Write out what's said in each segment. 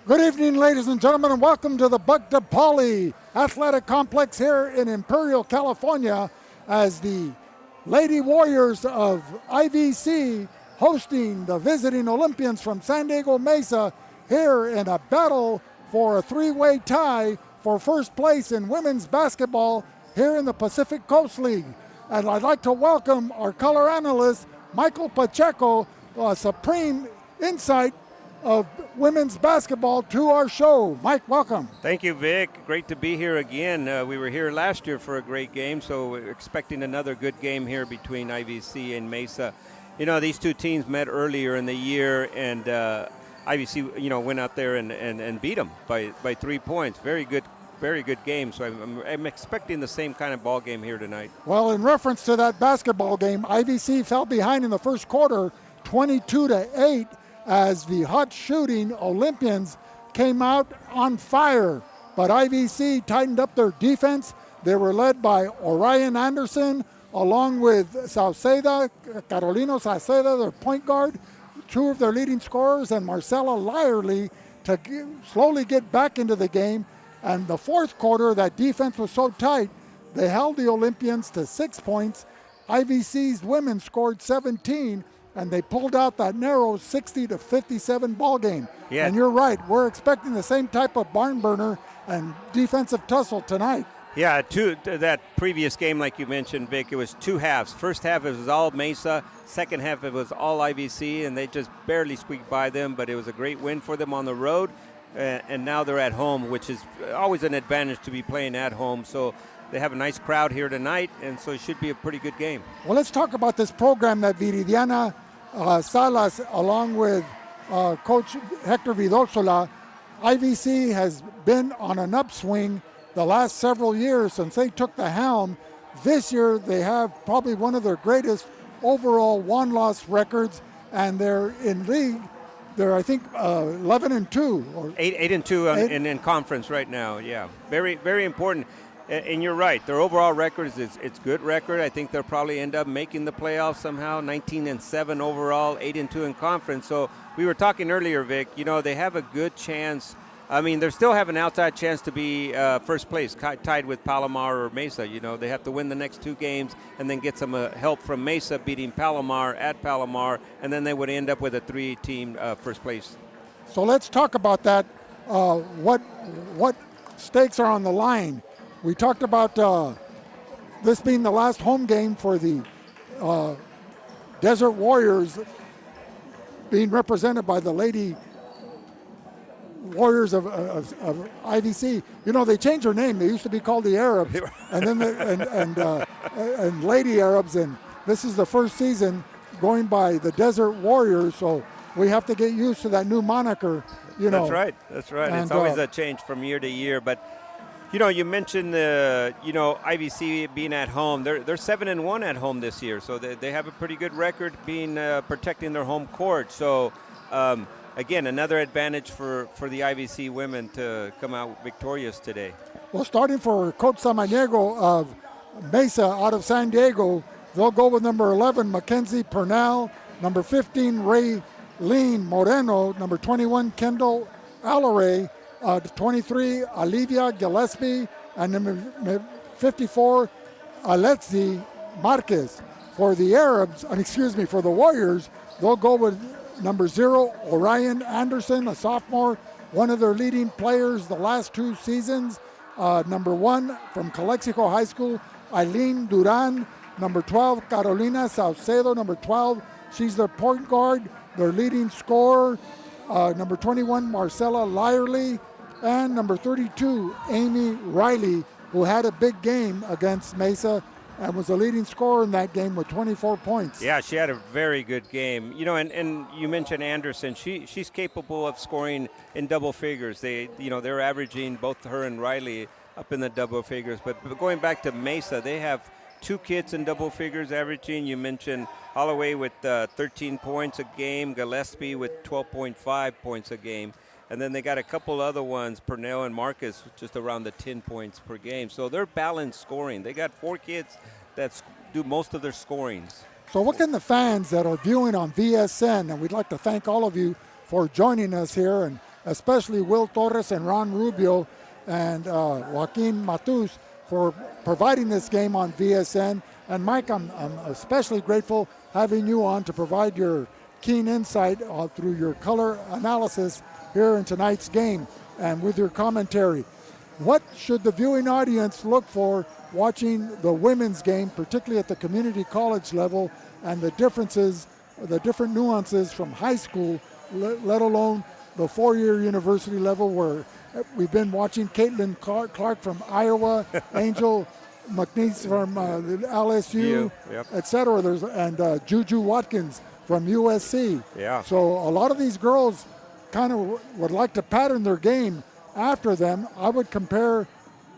Good evening, ladies and gentlemen, and welcome to the Buck DePauli Athletic Complex here in Imperial, California, as the Lady Warriors of IVC hosting the visiting Olympians from San Diego Mesa here in a battle for a three-way tie for first place in women's basketball here in the Pacific Coast League. And I'd like to welcome our color analyst, Michael Pacheco, a supreme insight of women's basketball to our show. Mike, welcome. Thank you, Vic. Great to be here again. We were here last year for a great game, so we're expecting another good game here between IVC and Mesa. You know, these two teams met earlier in the year, and IVC, went out there and beat them by 3 points. Very good game. So I'm expecting the same kind of ball game here tonight. Well, in reference to that basketball game, IVC fell behind in the first quarter, 22-8. As the hot shooting Olympians came out on fire. But IVC tightened up their defense. They were led by Orion Anderson, along with Carolino Sauceda, their point guard, two of their leading scorers, and Marcella Lyerly to slowly get back into the game. And the fourth quarter, that defense was so tight, they held the Olympians to 6 points. IVC's women scored 17, and they pulled out that narrow 60-57 ball game. Yeah. And you're right, we're expecting the same type of barn burner and defensive tussle tonight. Yeah, that previous game, like you mentioned, Vic, it was two halves. First half, it was all Mesa. Second half, it was all IVC, and they just barely squeaked by them, but it was a great win for them on the road. And now they're at home, which is always an advantage to be playing at home. So they have a nice crowd here tonight, and so it should be a pretty good game. Well, let's talk about this program that Viridiana Salas, along with Coach Hector Vidorsola. IVC has been on an upswing the last several years since they took the helm. This year they have probably one of their greatest overall one-loss records, and they're in league. They're, I think, 11-2. Or 8-2 in conference right now, yeah. Very, very important. And you're right. Their overall record it's good record. I think they'll probably end up making the playoffs somehow. 19-7 overall, 8-2 in conference. So we were talking earlier, Vic. They have a good chance. I mean, they still have an outside chance to be first place, tied with Palomar or Mesa. They have to win the next two games and then get some help from Mesa beating Palomar at Palomar, and then they would end up with a three-team first place. So let's talk about that. What stakes are on the line? We talked about this being the last home game for the Desert Warriors, being represented by the Lady Warriors of IVC. They changed their name. They used to be called the Arabs, and then and Lady Arabs. And this is the first season going by the Desert Warriors. So we have to get used to that new moniker. That's right. And, it's always a change from year to year, but. You mentioned IVC being at home. They're 7-1 at home this year, so they have a pretty good record being protecting their home court. So again, another advantage for the IVC women to come out victorious today. Well, starting for Coach Samaniego of Mesa out of San Diego, they'll go with number 11 Mackenzie Purnell, number 15 Raylene Moreno, number 21 Kendall Alaray, 23, Olivia Gillespie, and number 54, Alexi Marquez. For the Warriors, they'll go with number 0, Orion Anderson, a sophomore, one of their leading players the last two seasons. Number 1 from Calexico High School, Eileen Duran. Number 12, Carolina Saucedo, number 12. She's their point guard, their leading scorer. Number 21, Marcella Lyerly. And number 32, Amy Riley, who had a big game against Mesa and was the leading scorer in that game with 24 points. Yeah, she had a very good game. And you mentioned Anderson. She's capable of scoring in double figures. They're averaging, both her and Riley, up in the double figures. But going back to Mesa, they have two kids in double figures averaging. You mentioned Holloway with 13 points a game, Gillespie with 12.5 points a game. And then they got a couple other ones, Purnell and Marcus, just around the 10 points per game. So they're balanced scoring. They got 4 kids that do most of their scorings. So what can the fans that are viewing on VSN, and we'd like to thank all of you for joining us here, and especially Will Torres and Ron Rubio and Joaquin Matus for providing this game on VSN. And Mike, I'm especially grateful having you on to provide your keen insight through your color analysis here in tonight's game and with your commentary. What should the viewing audience look for watching the women's game, particularly at the community college level, and the differences, the different nuances from high school, let alone the four-year university level, where we've been watching Caitlin Clark from Iowa, Angel McNeese from LSU, yep. et cetera. And Juju Watkins from USC. Yeah. So a lot of these girls kind of would like to pattern their game after them. I would compare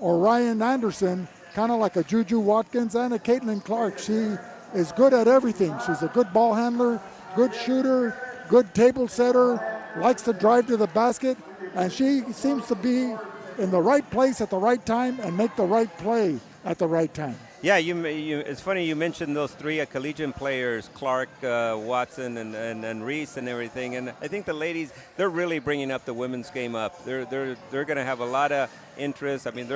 Orion Anderson kind of like a Juju Watkins and a Caitlin Clark. She is good at everything. She's a good ball handler, good shooter, good table setter, likes to drive to the basket, and she seems to be in the right place at the right time and make the right play at the right time. Yeah, it's funny you mentioned those three collegiate players, Clark, Watson, and Reese, and everything. And I think the ladies, they're really bringing up the women's game up. They're going to have a lot of interest. I mean,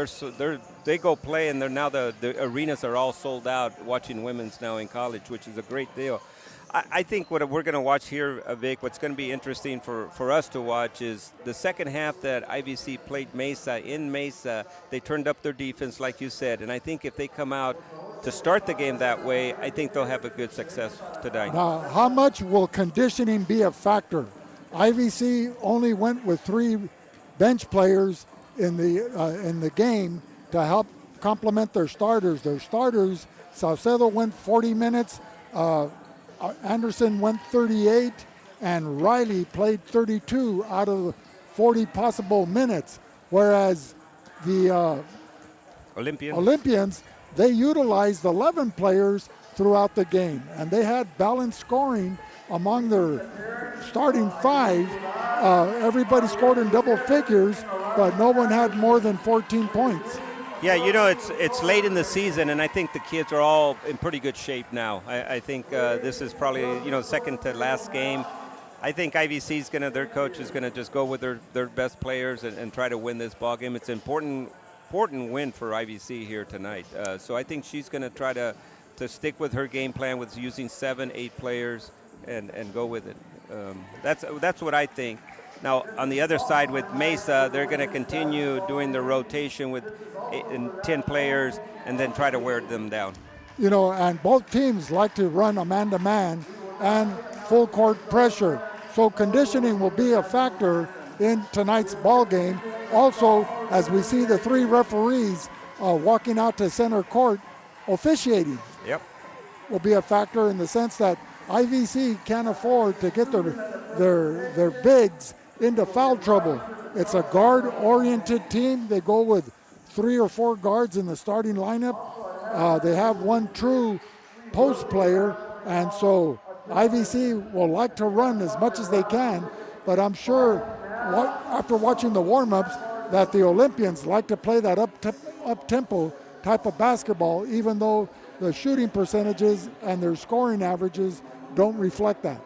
they go play, and now the arenas are all sold out watching women's now in college, which is a great deal. I think what we're going to watch here, Vic, what's going to be interesting for us to watch is the second half that IVC played Mesa. In Mesa, they turned up their defense, like you said, and I think if they come out to start the game that way, I think they'll have a good success tonight. Now, how much will conditioning be a factor? IVC only went with 3 bench players in the game to help complement their starters. Their starters, Saucedo went 40 minutes, Anderson went 38, and Riley played 32 out of 40 possible minutes, whereas the Olympians, they utilized 11 players throughout the game, and they had balanced scoring among their starting 5. Everybody scored in double figures, but no one had more than 14 points. Yeah, it's late in the season, and I think the kids are all in pretty good shape now. I think this is probably second to last game. I think IVC's their coach is gonna just go with their best players and try to win this ball game. It's an important win for IVC here tonight. So I think she's gonna try to stick with her game plan with using 7-8 players and go with it. That's what I think. Now, on the other side with Mesa, they're going to continue doing the rotation with 10 players and then try to wear them down. And both teams like to run a man-to-man and full court pressure. So conditioning will be a factor in tonight's ball game. Also, as we see the 3 referees walking out to center court, officiating will be a factor in the sense that IVC can't afford to get their bigs into foul trouble. It's a guard-oriented team. They go with 3 or 4 guards in the starting lineup. They have 1 true post player, and so IVC will like to run as much as they can, but I'm sure after watching the warm-ups that the Olympians like to play that up-tempo type of basketball, even though the shooting percentages and their scoring averages don't reflect that.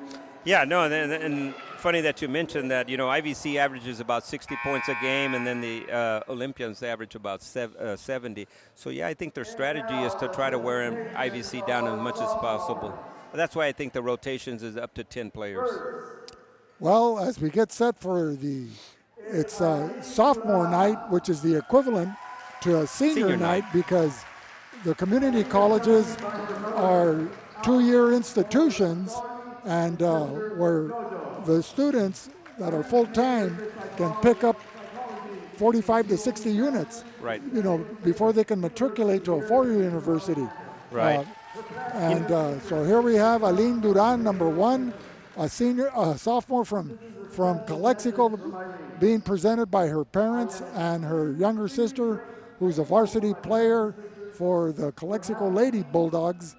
Yeah, no, and funny that you mentioned that. IVC averages about 60 points a game, and then the Olympians average about 70. So, yeah, I think their strategy is to try to wear IVC down as much as possible. That's why I think the rotations is up to 10 players. Well, as we get set for it's sophomore night, which is the equivalent to a senior night, because the community colleges are 2-year institutions, and where the students that are full-time can pick up 45 to 60 units, right? Before they can matriculate to a 4-year university. Right. So here we have Aline Duran, number 1, a sophomore from Calexico, being presented by her parents and her younger sister, who's a varsity player for the Calexico Lady Bulldogs.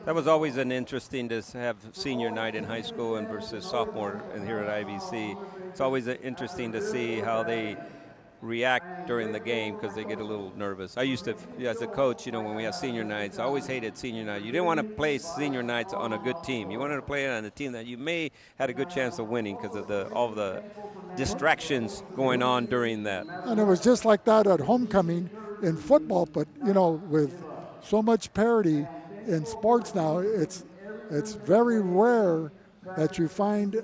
That was always an interesting to have senior night in high school and versus sophomore and here at IVC. It's always interesting to see how they react during the game because they get a little nervous. I used to, as a coach, when we have senior nights, I always hated senior night. You didn't want to play senior nights on a good team. You wanted to play on a team that you may had a good chance of winning because of all the distractions going on during that. And it was just like that at homecoming in football, but with so much parity in sports now, it's very rare that you find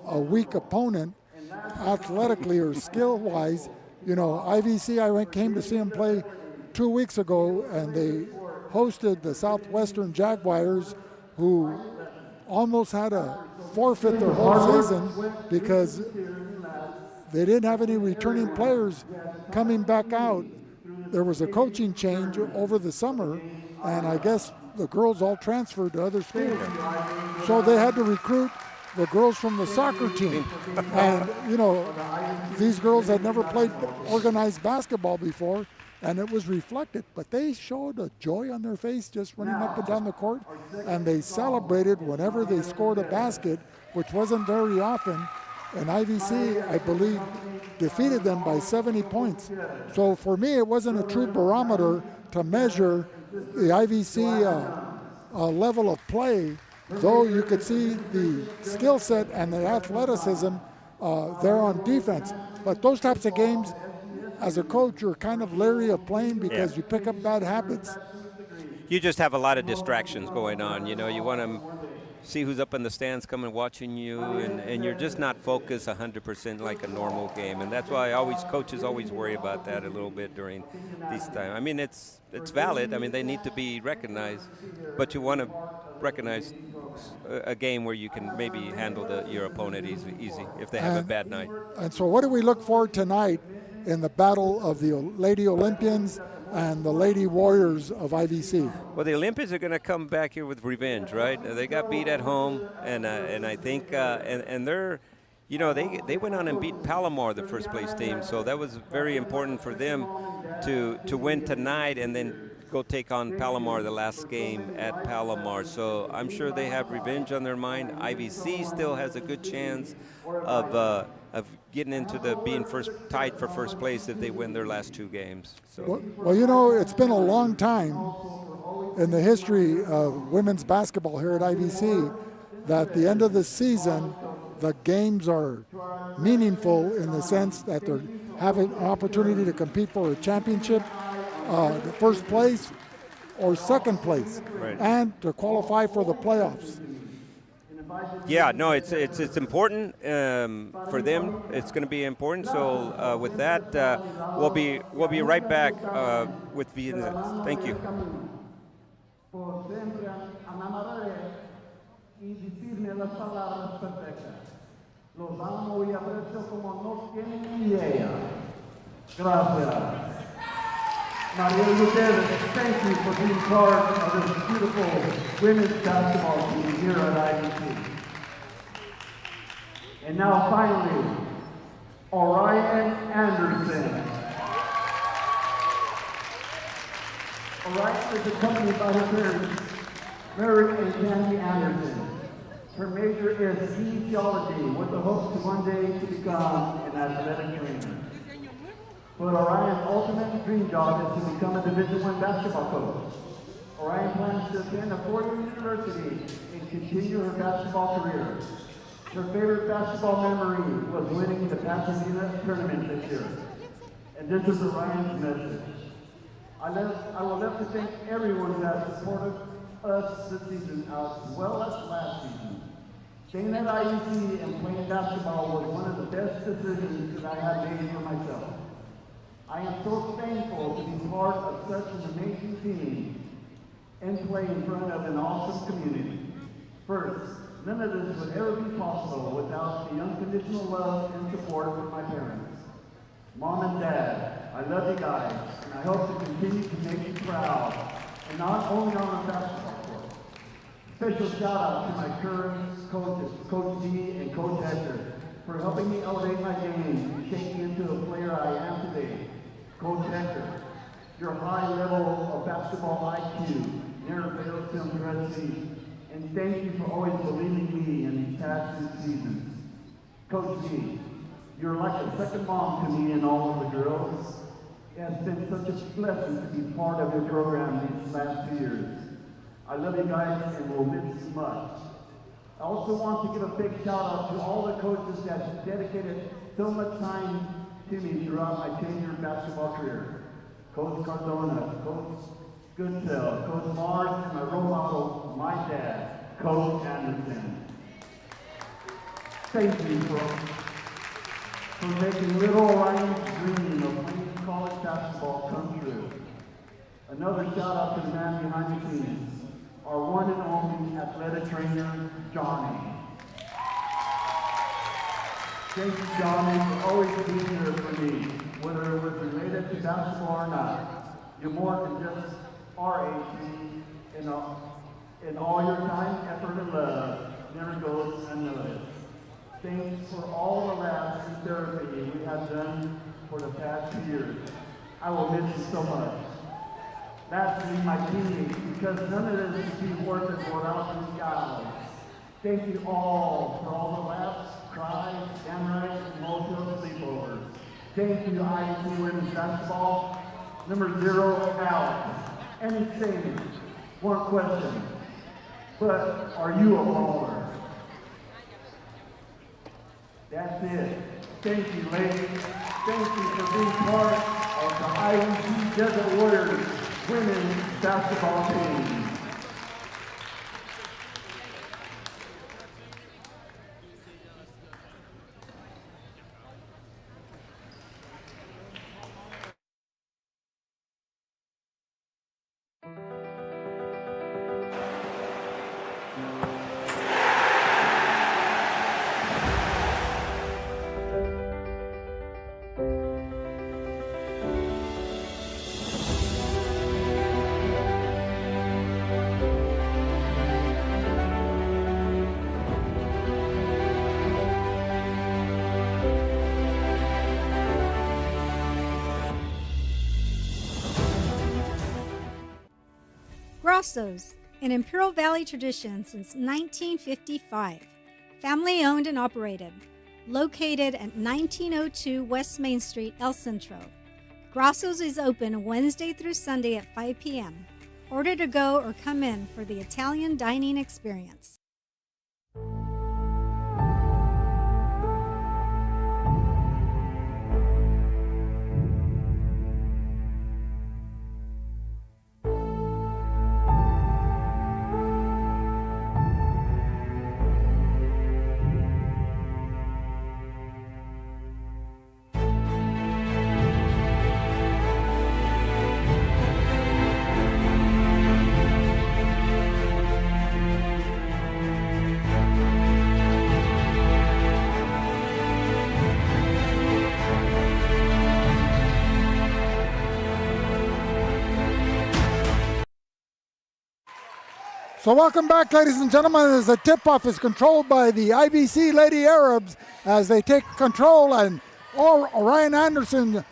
a weak opponent athletically or skill-wise. IVC, came to see them play 2 weeks ago, and they hosted the Southwestern Jaguars, who almost had to forfeit their whole season because they didn't have any returning players coming back out. There was a coaching change over the summer, and I guess the girls all transferred to other schools. So they had to recruit the girls from the soccer team. And, these girls had never played organized basketball before, and it was reflected. But they showed a joy on their face just running up and down the court, and they celebrated whenever they scored a basket, which wasn't very often. And IVC, I believe, defeated them by 70 points. So for me, it wasn't a true barometer to measure the IVC level of play, though you could see the skill set and the athleticism there on defense. But those types of games, as a coach, you're kind of leery of playing because you pick up bad habits. You just have a lot of distractions going on. You want to see who's up in the stands coming watching you, and you're just not focused 100% like a normal game. And that's why coaches always worry about that a little bit during these times. I mean, it's valid. I mean, they need to be recognized, but you want to recognize a game where you can maybe handle your opponent easy if they have a bad night. And so what do we look for tonight in the battle of the Lady Olympians and the Lady Warriors of IVC? Well, the Olympians are going to come back here with revenge, right? They got beat at home, and I think and they're, they went on and beat Palomar, the first place team, so that was very important for them to win tonight and then go take on Palomar the last game at Palomar. So I'm sure they have revenge on their mind. IVC still has a good chance of getting into being tied for first place if they win their last two games. So. Well, it's been a long time in the history of women's basketball here at IVC that at the end of the season, the games are meaningful in the sense that they're having an opportunity to compete for a championship, the first place or second place, right, and to qualify for the playoffs. Yeah, no, it's important for them. It's going to be important. So with that, we'll be right back with Vietnam. Thank you. Los amo y aprecio como no tienen idea. Gracias. Maria Gutierrez, thank you for being part of this beautiful women's basketball team here at IVC. And now finally, Orion Anderson. Orion is accompanied by her parents, Merrick and Candy Anderson. Her major is kinesiology with the hopes to one day to become an athletic trainer. But Orion's ultimate dream job is to become a Division I basketball coach. Orion plans to attend a four-year university and continue her basketball career. Her favorite basketball memory was winning the Pasadena tournament this year. And this is Orion's message. I would love to thank everyone that supported us this season as well as last season. Staying at IUC and playing basketball was one of the best decisions that I have made for myself. I am so thankful to be part of such an amazing team and play in front of an awesome community. First, none of this would ever be possible without the unconditional love and support from my parents. Mom and Dad, I love you guys, and I hope to continue to make you proud, and not only on the basketball court. Special shout out to my current coaches, Coach G and Coach Hector, for helping me elevate my game and shape me into the player I am today. Coach Hector, your high level of basketball IQ never fails to impress me, and thank you for always believing me in these past 2 seasons. Coach G, You're like a second mom to me and all of the girls. It has been such a blessing to be part of your program these last 2 years. I love you guys and will miss you much. I also want to give a big shout out to all the coaches that dedicated so much time to me throughout my 10-year basketball career. Coach Cardona, Coach Goodell, Coach Mars, and my role model, my dad, Coach Anderson. Thank you for making little Ryan's dream of playing college basketball come true. Another shout out to the man behind the scenes, our one and only athletic trainer, Johnny. Thank you, Johnny, for always being here for me, whether it was related to basketball or not. You're more than just our age, and all your time, effort, and love never goes unnoticed. Thanks for all the labs and therapy we have done for the past 2 years. I will miss you so much. Lastly, my teammates, because none of this would be worth it without you guys. Thank you all for all the laughs, cries, samurais, and motel sleepovers. Thank you, IUC Women's Basketball. Number 0, Alex. Anything, one question, but are you a baller? That's it. Thank you, ladies. Thank you for being part of the IUC Desert Warriors women's basketball team. Grosso's, an Imperial Valley tradition since 1955. Family owned and operated. Located at 1902 West Main Street, El Centro. Grosso's is open Wednesday through Sunday at 5 p.m. Order to go or come in for the Italian dining experience. So welcome back, ladies and gentlemen, as the tip-off is controlled by the IVC Lady Arabs as they take control, and Orion Anderson,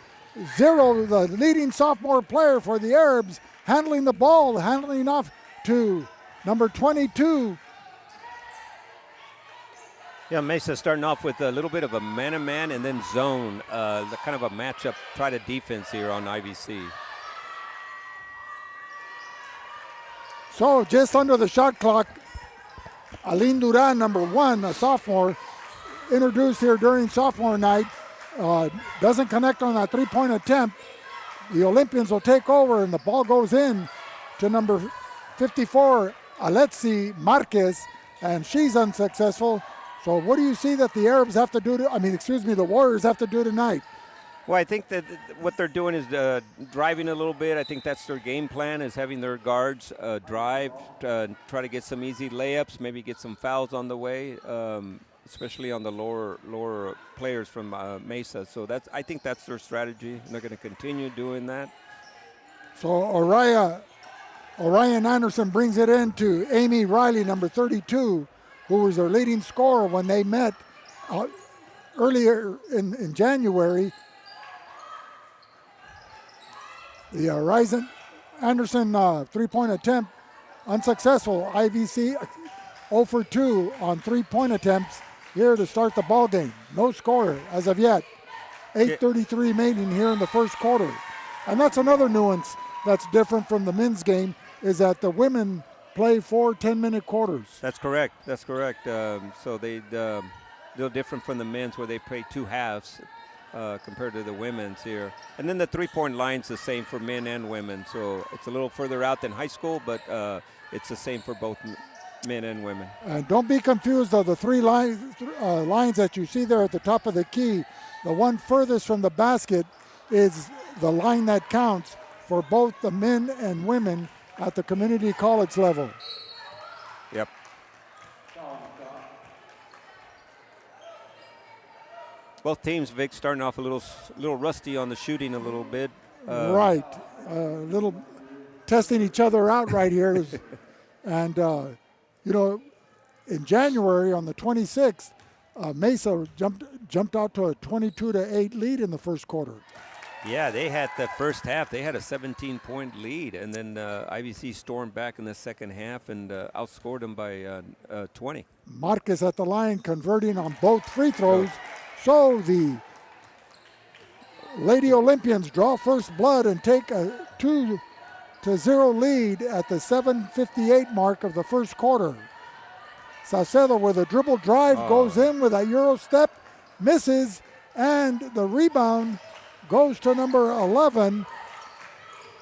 the leading sophomore player for the Arabs, handling the ball, handling off to number 22. Yeah, Mesa starting off with a little bit of a man-to-man and then zone, kind of a matchup, try to defense here on IVC. So just under the shot clock, Aline Duran, number 1, a sophomore, introduced here during sophomore night, doesn't connect on that three-point attempt. The Olympians will take over, and the ball goes in to number 54, Alexi Marquez, and she's unsuccessful. So what do you see that the Arabs have to do the Warriors have to do tonight? Well, I think that what they're doing is driving a little bit. I think that's their game plan, is having their guards drive, try to get some easy layups, maybe get some fouls on the way, especially on the lower players from Mesa. So I think that's their strategy, and they're going to continue doing that. So Orion Anderson brings it in to Amy Riley, number 32, who was their leading scorer when they met earlier in January. The Orion Anderson three-point attempt unsuccessful. IVC 0 for 2 on three-point attempts. here to start the ball game. No score as of yet. 8:33 remaining here in the first quarter. And that's another nuance that's different from the men's game, is that the women play 4 10-minute quarters. That's correct. That's correct. So they're different from the men's, where they play 2 halves compared to the women's here. And then the three-point line's the same for men and women. So it's a little further out than high school, but it's the same for both men and women. And don't be confused of the 3 lines that you see there at the top of the key. The one furthest from the basket is the line that counts for both the men and women at the community college level. Yep. Both teams, Vic, starting off a little rusty on the shooting a little bit. Right. A little testing each other out right here. And, you know, in January on the 26th, Mesa jumped out to a 22-8 lead in the first quarter. Yeah, they had the first half. They had a 17-point lead, and then IVC stormed back in the second half and outscored them by 20. Marquez at the line converting on both free throws. So the Lady Olympians draw first blood and take a 2-0 lead at the 7:58 mark of the first quarter. Saucedo with a dribble drive goes in with a Euro step, misses, and the rebound goes to number 11,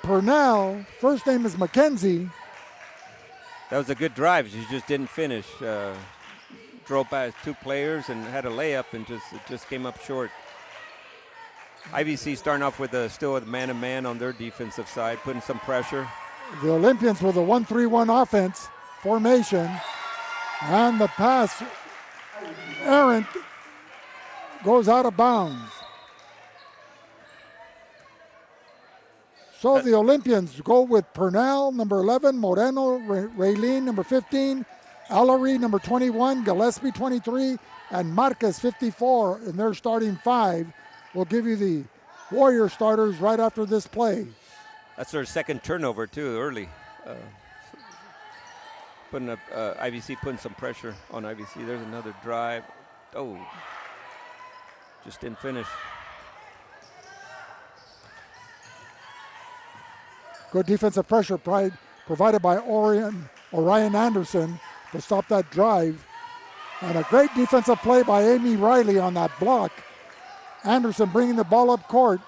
Purnell. First name is Mackenzie. That was a good drive. She just didn't finish. Drove by 2 players and had a layup, and just came up short. IVC starting off with still a man-to-man on their defensive side, putting some pressure. The Olympians with a 1-3-1 offense formation, and the pass errant goes out of bounds. So the Olympians go with Purnell, number 11, Moreno, Raylene, number 15, Allery, number 21, Gillespie, 23, and Marquez, 54, in their starting 5. We'll give you the Warrior starters right after this play. That's their second turnover, too, early. IVC putting some pressure on IVC. There's another drive. Oh, just didn't finish. Good defensive pressure provided by Orion Anderson to stop that drive. And a great defensive play by Amy Riley on that block. Anderson bringing the ball up court.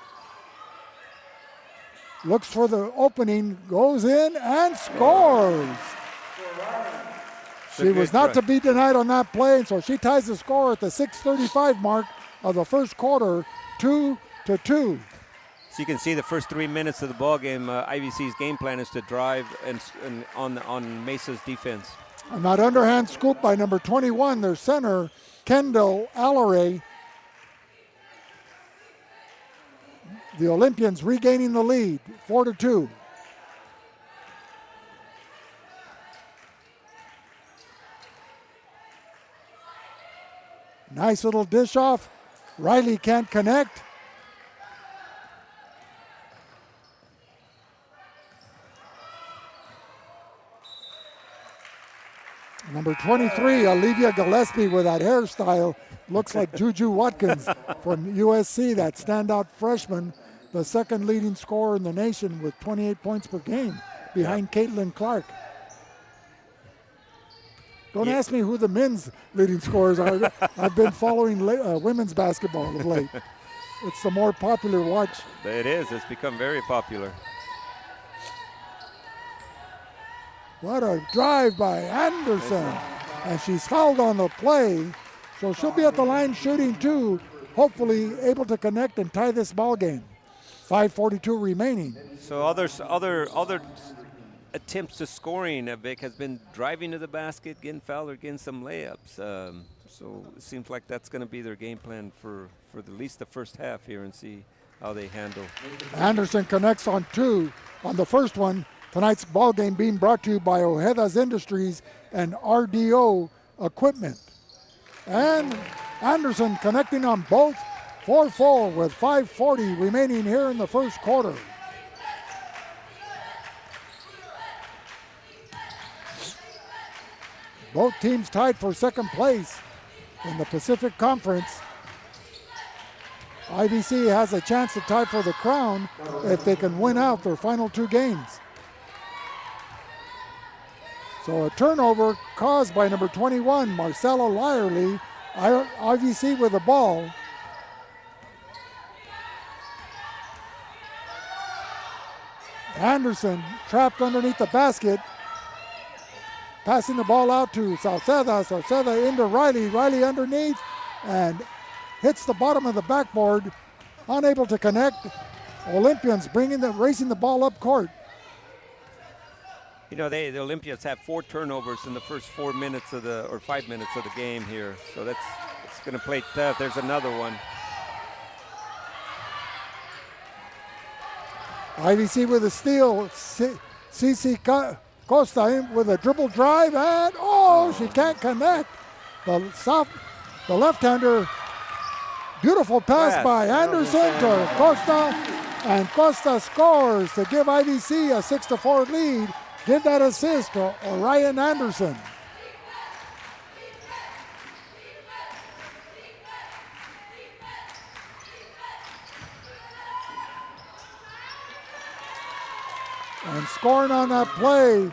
Looks for the opening, goes in and scores. She was not to be denied on that play, and so she ties the score at the 6:35 mark of the first quarter, 2-2. So you can see the first 3 minutes of the ball game. IVC's game plan is to drive and on Mesa's defense. And that underhand scoop by number 21, their center, Kendall Allery. The Olympians regaining the lead, 4-2. Nice little dish off. Riley can't connect. Number 23, Olivia Gillespie with that hairstyle. Looks like Juju Watkins from USC, that standout freshman, the second leading scorer in the nation with 28 points per game behind Caitlin Clark. Don't ask me who the men's leading scorers are. I've been following women's basketball of late. It's the more popular watch. It is. It's become very popular. What a drive by Anderson. And she's fouled on the play. So she'll be at the line shooting too, hopefully able to connect and tie this ball game. 5:42 remaining. So other attempts to scoring, Vic, has been driving to the basket, getting fouled, or getting some layups. So it seems like that's going to be their game plan for at least the first half here, and see how they handle. Anderson connects on 2 on the first one. Tonight's ball game being brought to you by Ojeda's Industries and RDO Equipment. And Anderson connecting on both, 4-4 with 5:40 remaining here in the first quarter. Both teams tied for second place. in the Pacific Conference. IVC has a chance to tie for the crown if they can win out their final 2 games. So a turnover caused by number 21, Marcella Lyerly. IVC with the ball. Anderson trapped underneath the basket. Passing the ball out to Sauceda. Sauceda into Riley. Riley underneath and hits the bottom of the backboard. Unable to connect. Olympians racing the ball up court. You know, the Olympians have 4 turnovers in the first 5 minutes of the game here. So it's going to play tough. There's another one. IVC with a steal. Cici Costa in with a dribble drive, and she can't connect. The left-hander, beautiful pass by Anderson to Costa, and Costa scores to give IVC a 6-4 lead. Give that assist to Orion Anderson. And scoring on that play,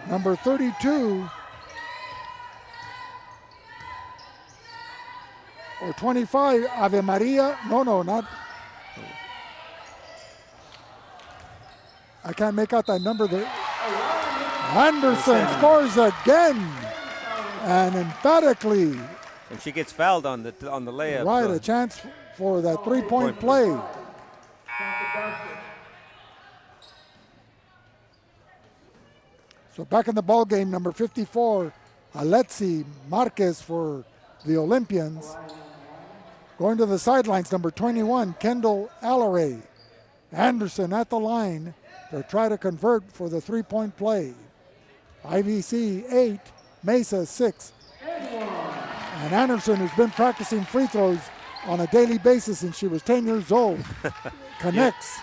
number 32 or 25, Ave Maria. No, not. I can't make out that number there. Anderson scores again, and emphatically. And she gets fouled on the layup. Right, a chance for that 3-point play. So back in the ball game, number 54, Alexi Marquez for the Olympians. Going to the sidelines, number 21, Kendall Alleray. Anderson at the line to try to convert for the 3-point play. IVC 8, Mesa 6. And Anderson, who's been practicing free throws on a daily basis since she was 10 years old, connects.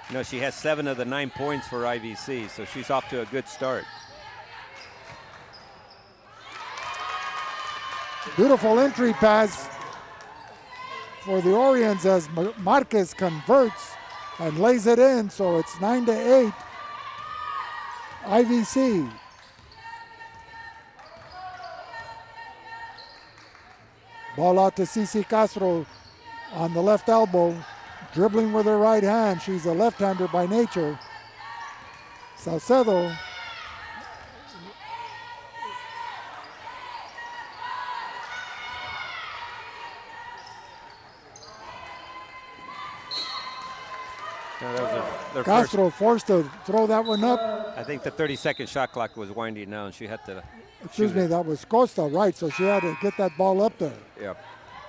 You know, she has 7 of the 9 points for IVC, so she's off to a good start. Beautiful entry pass for the Orions as Marquez converts and lays it in, so it's 9-8 IVC. Ball out to Cici Castro on the left elbow, dribbling with her right hand. She's a left-hander by nature. Salcedo Castro forced to throw that one up. I think the 30-second shot clock was winding down. She had to. Excuse me, that was Costa, right? So she had to get that ball up there. Yep.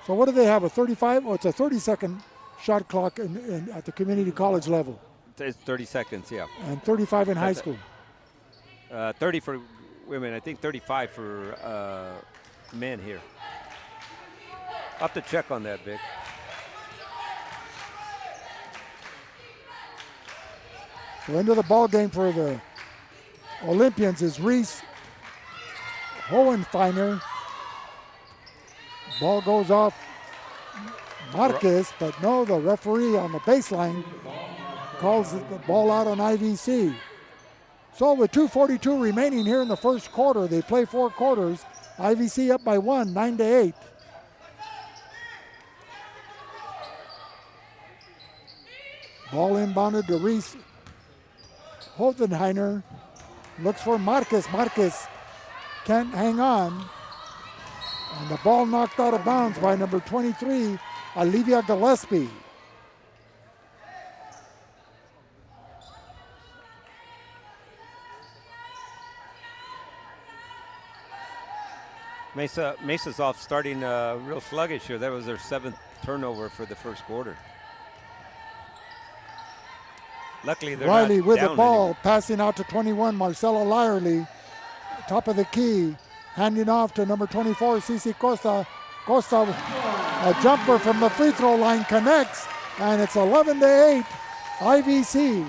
So what do they have? A 35? It's a 30-second shot clock at the community college level. It's 30 seconds, yeah. And 35 in high school. 30 for women. I think 35 for men here. I'll have to check on that, Vic. So into the ball game for the Olympians is Reese Hohenfeiner. Ball goes off Marquez, but no, the referee on the baseline calls the ball out on IVC. So with 2:42 remaining here in the first quarter, they play 4 quarters. IVC up by 1, 9-8. Ball inbounded to Reese Hohenfeiner. Looks for Marquez. Marquez can't hang on. And the ball knocked out of bounds by number 23, Olivia Gillespie. Mesa's off starting real sluggish here. That was their 7th turnover for the first quarter. Luckily, they're Riley not with down the ball, anymore. passing out to 21, Marcella Lyerly. Top of the key, handing off to number 24, Cici Costa. Costa, a jumper from the free throw line, connects, and it's 11-8, IVC.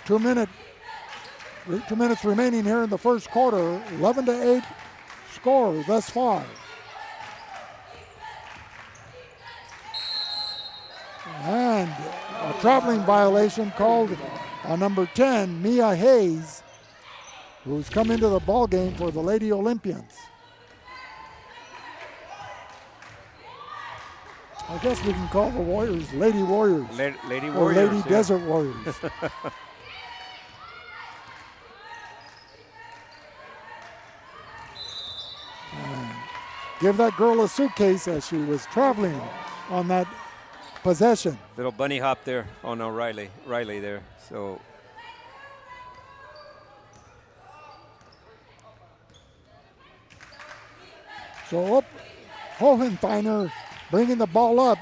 Two-minute 2 minutes remaining here in the first quarter. 11-8 score thus far. And a traveling violation called on number 10, Mia Hayes, who's come into the ball game for the Lady Olympians. I guess we can call the Warriors Lady Warriors. Lady or Warriors. Lady Desert Warriors. Give that girl a suitcase as she was traveling on that possession. Little bunny hop there. Oh no, Riley there. So Hohenfeiner bringing the ball up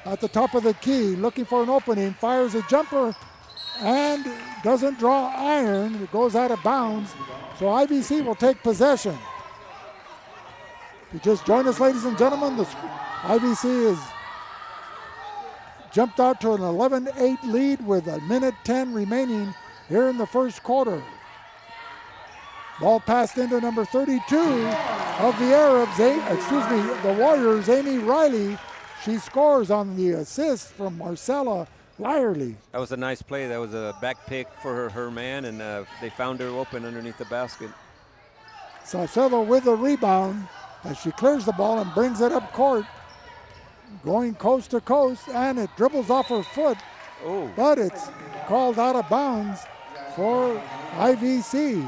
at the top of the key, looking for an opening, fires a jumper, and doesn't draw iron. It goes out of bounds. So IVC will take possession. If you just joined us, ladies and gentlemen, the IVC has jumped out to an 11-8 lead with 1:10 remaining here in the first quarter. Ball passed into number 32 of the Arabs, the Warriors, Amy Riley. She scores on the assist from Marcella Lyerly. that was a nice play. That was a back pick for her man, and they found her open underneath the basket. Saucedo with the rebound as she clears the ball and brings it up court. Going coast to coast, and it dribbles off her foot, Oh, but it's called out of bounds for IVC.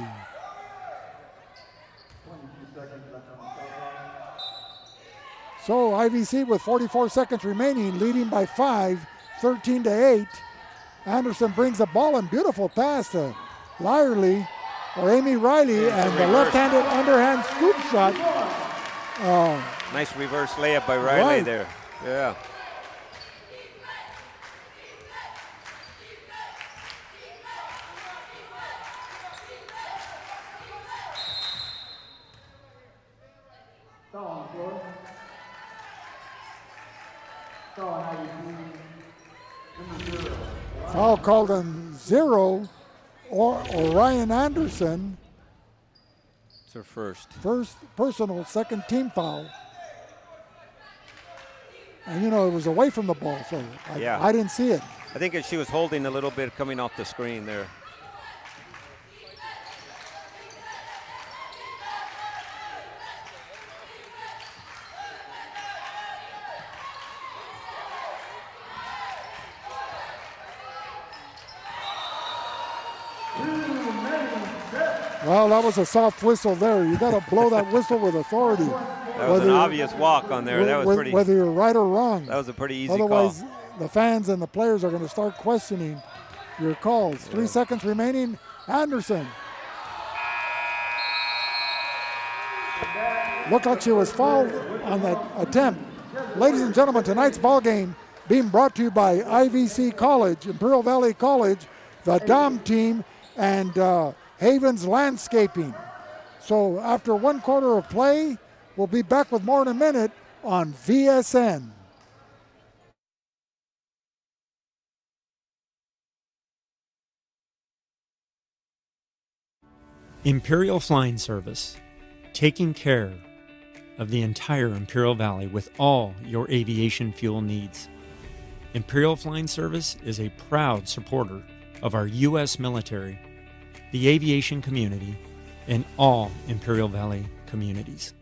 So IVC with 44 seconds remaining, leading by 5, 13-8. Anderson brings the ball and beautiful pass to Lyerly or Amy Riley, and the left-handed underhand scoop shot. nice reverse layup by Riley Right. there. Yeah. Foul on the floor. Foul on IVC. Number 0. Foul called on 0 or Orion Anderson. It's her first. First personal, second team foul. And it was away from the ball, so I didn't see it. I think she was holding a little bit coming off the screen there. Well, that was a soft whistle there. You got to blow that whistle with authority. That was an obvious walk on there. That was pretty. Whether you're right or wrong. That was a pretty easy Otherwise, call. the fans and the players are going to start questioning your calls. 3 seconds remaining. Anderson. Looked like she was fouled on that attempt. Ladies and gentlemen, tonight's ball game being brought to you by IVC College, Imperial Valley College, the Dom team, and Havens Landscaping. So after 1 quarter of play, we'll be back with more in a minute on VSN. Imperial Flying Service, taking care of the entire Imperial Valley with all your aviation fuel needs. Imperial Flying Service is a proud supporter of our U.S. military, the aviation community, and all Imperial Valley communities.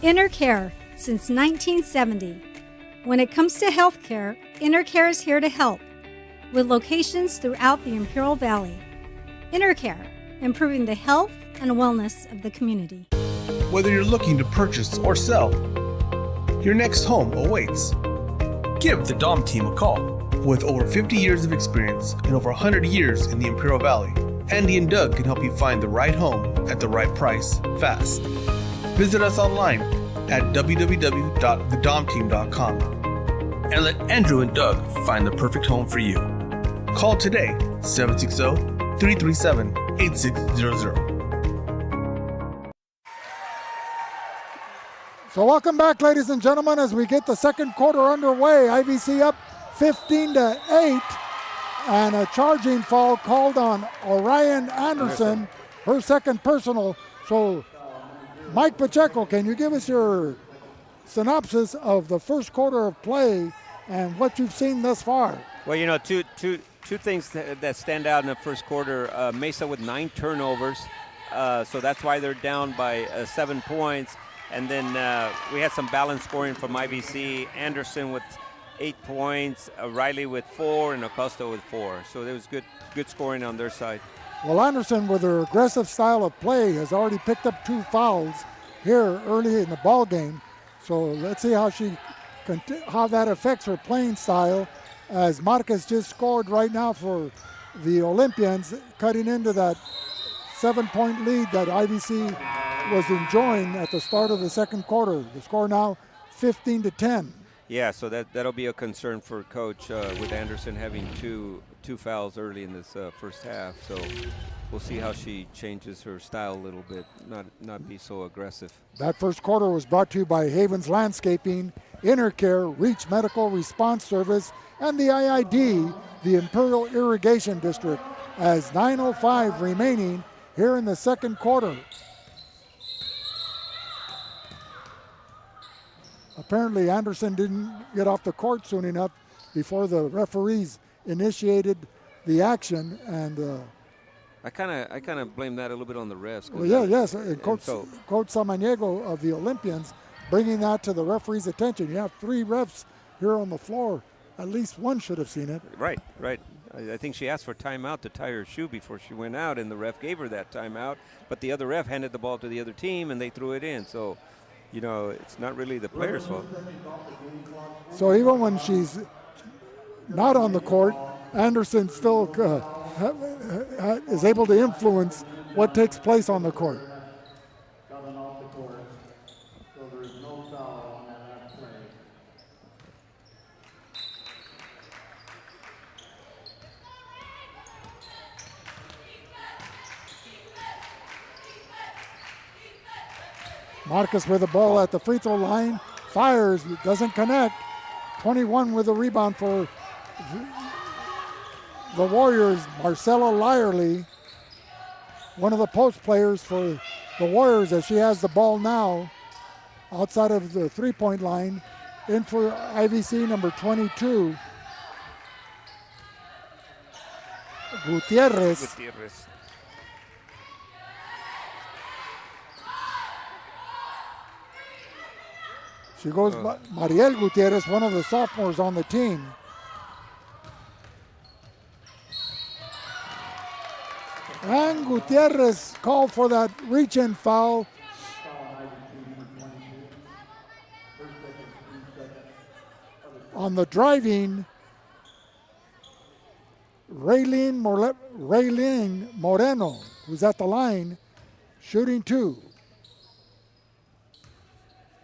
InnerCare since 1970. When it comes to healthcare, InnerCare is here to help, with locations throughout the Imperial Valley. InnerCare, improving the health and wellness of the community. Whether you're looking to purchase or sell, your next home awaits. Give the Dom team a call. With over 50 years of experience and over 100 years in the Imperial Valley, Andy and Doug can help you find the right home at the right price fast. Visit us online at www.thedomteam.com and let Andrew and Doug find the perfect home for you. Call today, 760-337-8255 8600. So welcome back, ladies and gentlemen, as we get the second quarter underway. IVC up 15-8, and a charging foul called on Orion Anderson, her second personal. So, Mike Pacheco, can you give us your synopsis of the first quarter of play and what you've seen thus far? Well, you know, two things that stand out in the first quarter. Mesa with 9 turnovers, so that's why they're down by 7 points. And then we had some balanced scoring from IVC. Anderson with 8 points, Riley with 4, and Acosta with 4. So there was good scoring on their side. Well, Anderson, with her aggressive style of play, has already picked up 2 fouls here early in the ball game. So let's see how that affects her playing style, as Marquez just scored right now for the Olympians, cutting into that 7-point lead that IVC was enjoying at the start of the second quarter. The score now 15-10. Yeah, so that'll be a concern for Coach with Anderson having two fouls early in this first half. So we'll see how she changes her style a little bit, not be so aggressive. That first quarter was brought to you by Havens Landscaping, Intercare, Reach Medical Response Service, and the IID, the Imperial Irrigation District, as 9:05 remaining here in the second quarter. Apparently Anderson didn't get off the court soon enough before the referees initiated the action, and I kind of blame that a little bit on the refs. well, yes, and Coach Samaniego of the Olympians bringing that to the referee's attention. You have 3 refs here on the floor. At least one should have seen it. Right. I think she asked for timeout to tie her shoe before she went out, and the ref gave her that timeout. But the other ref handed the ball to the other team, and they threw it in. So, you know, it's not really the player's fault. So even when she's not on the court, Anderson still is able to influence what takes place on the court. Coming off the court, so there is no foul on that play. Marcus with the ball at the free throw line, fires, doesn't connect. 21 with the rebound for the Warriors. Marcella Lyerly, one of the post players for the Warriors, as she has the ball now outside of the three-point line. In for IVC number 22, Gutierrez. She goes Mariel Gutierrez, one of the sophomores on the team. And Gutierrez called for that reach-in foul. On the driving, Raylene Moreno, who's at the line, shooting 2.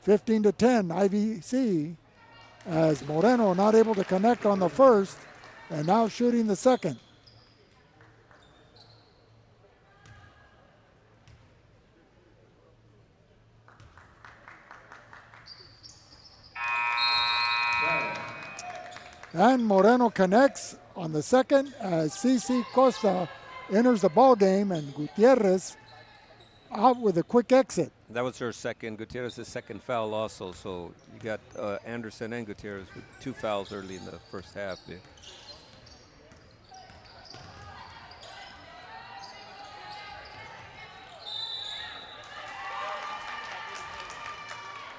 15-10 IVC, as Moreno not able to connect on the first and now shooting the second. And Moreno connects on the second as Cici Costa enters the ball game, and Gutierrez out with a quick exit. That was her second, Gutierrez's second foul also. So you got Anderson and Gutierrez with 2 fouls early in the first half there.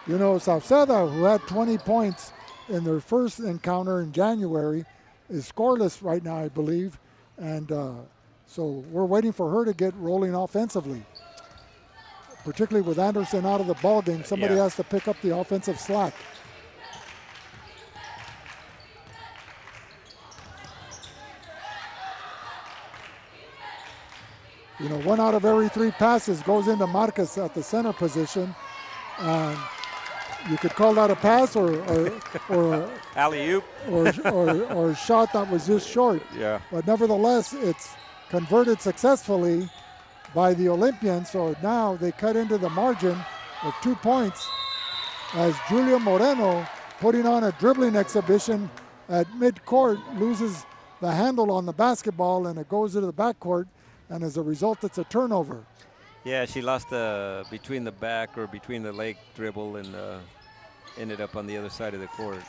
You know, Sauceda, who had 20 points in their first encounter in January, is scoreless right now, I believe. And so we're waiting for her to get rolling offensively. Particularly with Anderson out of the ball game, somebody has to pick up the offensive slack. You know, 1 out of every 3 passes goes into Marquez at the center position. And you could call that a pass or alley-oop or a shot that was just short. Yeah. But nevertheless, it's converted successfully, by the Olympians. So now they cut into the margin with 2 points as Julia Moreno, putting on a dribbling exhibition at midcourt, loses the handle on the basketball and it goes into the backcourt, and as a result it's a turnover. Yeah, she lost between the back or between the leg dribble and ended up on the other side of the court.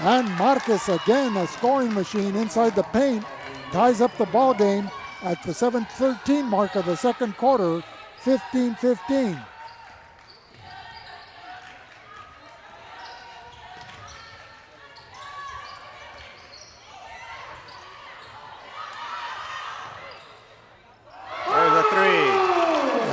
And Marquez again, a scoring machine inside the paint, ties up the ball game at the 7:13 mark of the second quarter, 15-15. There's a three.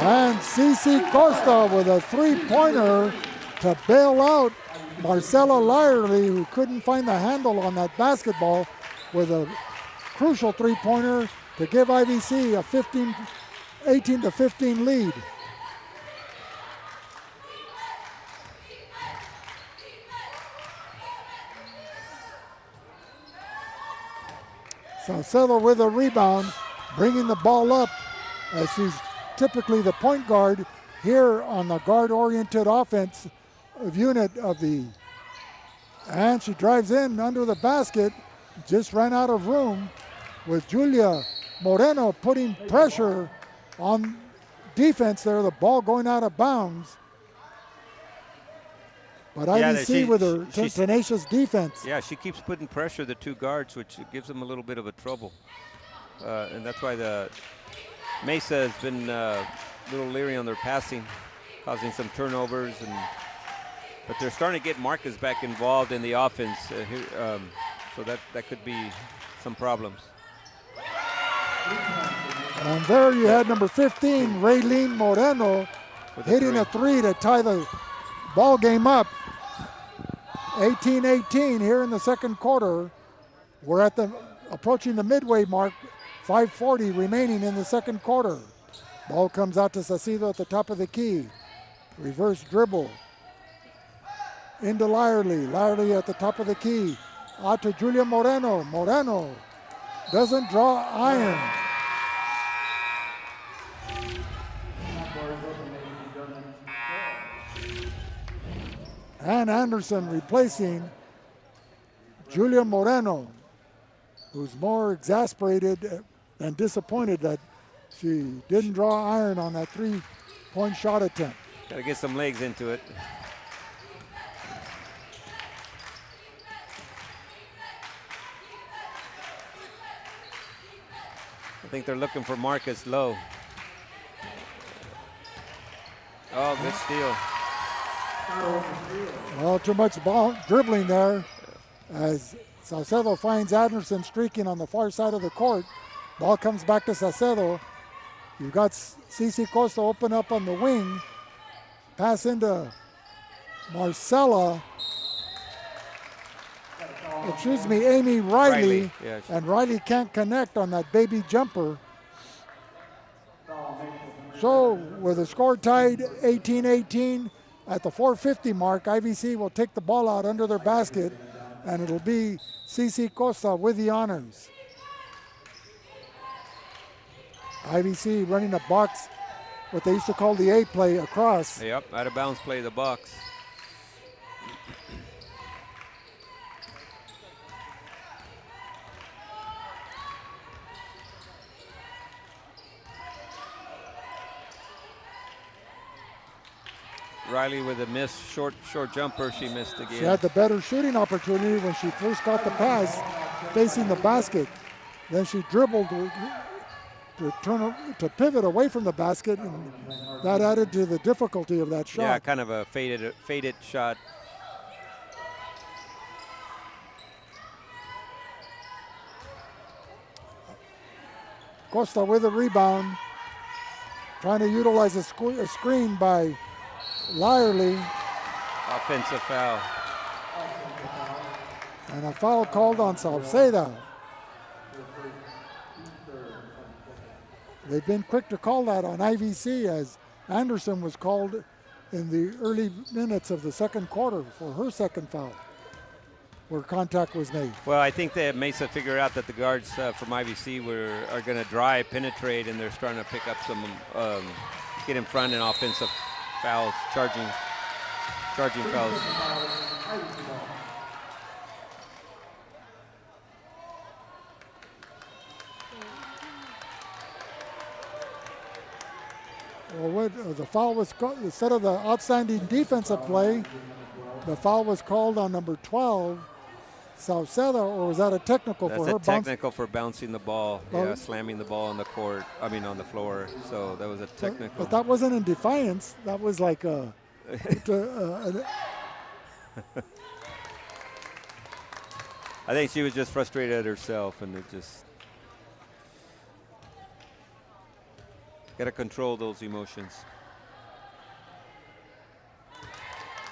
And Cici Costa with a three-pointer to bail out Marcella Lyerly, who couldn't find the handle on that basketball, with a crucial three-pointer to give IVC a 18-15 lead. Salcedo with a rebound, bringing the ball up as she's typically the point guard here on the guard-oriented offense unit of the, and she drives in under the basket, just ran out of room, with Julia Moreno putting pressure on defense there, the ball going out of bounds. But IVC with her tenacious defense. Yeah, she keeps putting pressure the two guards, which gives them a little bit of a trouble. And that's why the Mesa has been a little leery on their passing, causing some turnovers. But they're starting to get Marquez back involved in the offense, so that could be some problems. And there you had number 15, Raylene Moreno, hitting a three to tie the ball game up. 18-18 here in the second quarter. We're approaching the midway mark. 5:40 remaining in the second quarter. Ball comes out to Sacido at the top of the key. Reverse dribble. Into Lyerly. Lyerly at the top of the key. Out to Julia Moreno. Moreno doesn't draw iron. And Anderson replacing Julia Moreno, who's more exasperated and disappointed that she didn't draw iron on that three-point shot attempt. Got to get some legs into it. I think they're looking for Marcus low. Oh, good steal. Well, too much ball dribbling there as Salcedo finds Anderson streaking on the far side of the court. Ball comes back to Salcedo. You've got Cici Costa open up on the wing. Pass into Marcella. Amy Riley. Yeah, and Riley can't connect on that baby jumper. So with the score tied 18-18 at the 4:50 mark, IVC will take the ball out under their basket, and it'll be Cici Costa with the honors. IVC running a box, what they used to call the A play, across. Yep, out of bounds play the box. Riley with a miss, short jumper, she missed again. She had the better shooting opportunity when she first got the pass facing the basket. Then she dribbled to pivot away from the basket, and that added to the difficulty of that shot. Yeah, kind of a faded shot. Costa with a rebound, trying to utilize a screen by Lyerly. Offensive foul. And a foul called on Salcedo. They've been quick to call that on IVC, as Anderson was called in the early minutes of the second quarter for her second foul. where contact was made. Well, I think that Mesa figured out that the guards from IVC are going to drive, penetrate, and they're starting to pick up some, get in front in offensive fouls, charging fouls. Well, the foul was instead of the outstanding defensive play, the foul was called on number 12, Sauceda, or was that a technical That's for her? That's a technical for bouncing the ball, slamming the ball on the court. I mean, on the floor. So that was a technical. But that wasn't in defiance. That was like a. I think she was just frustrated at herself, and it just got to control those emotions.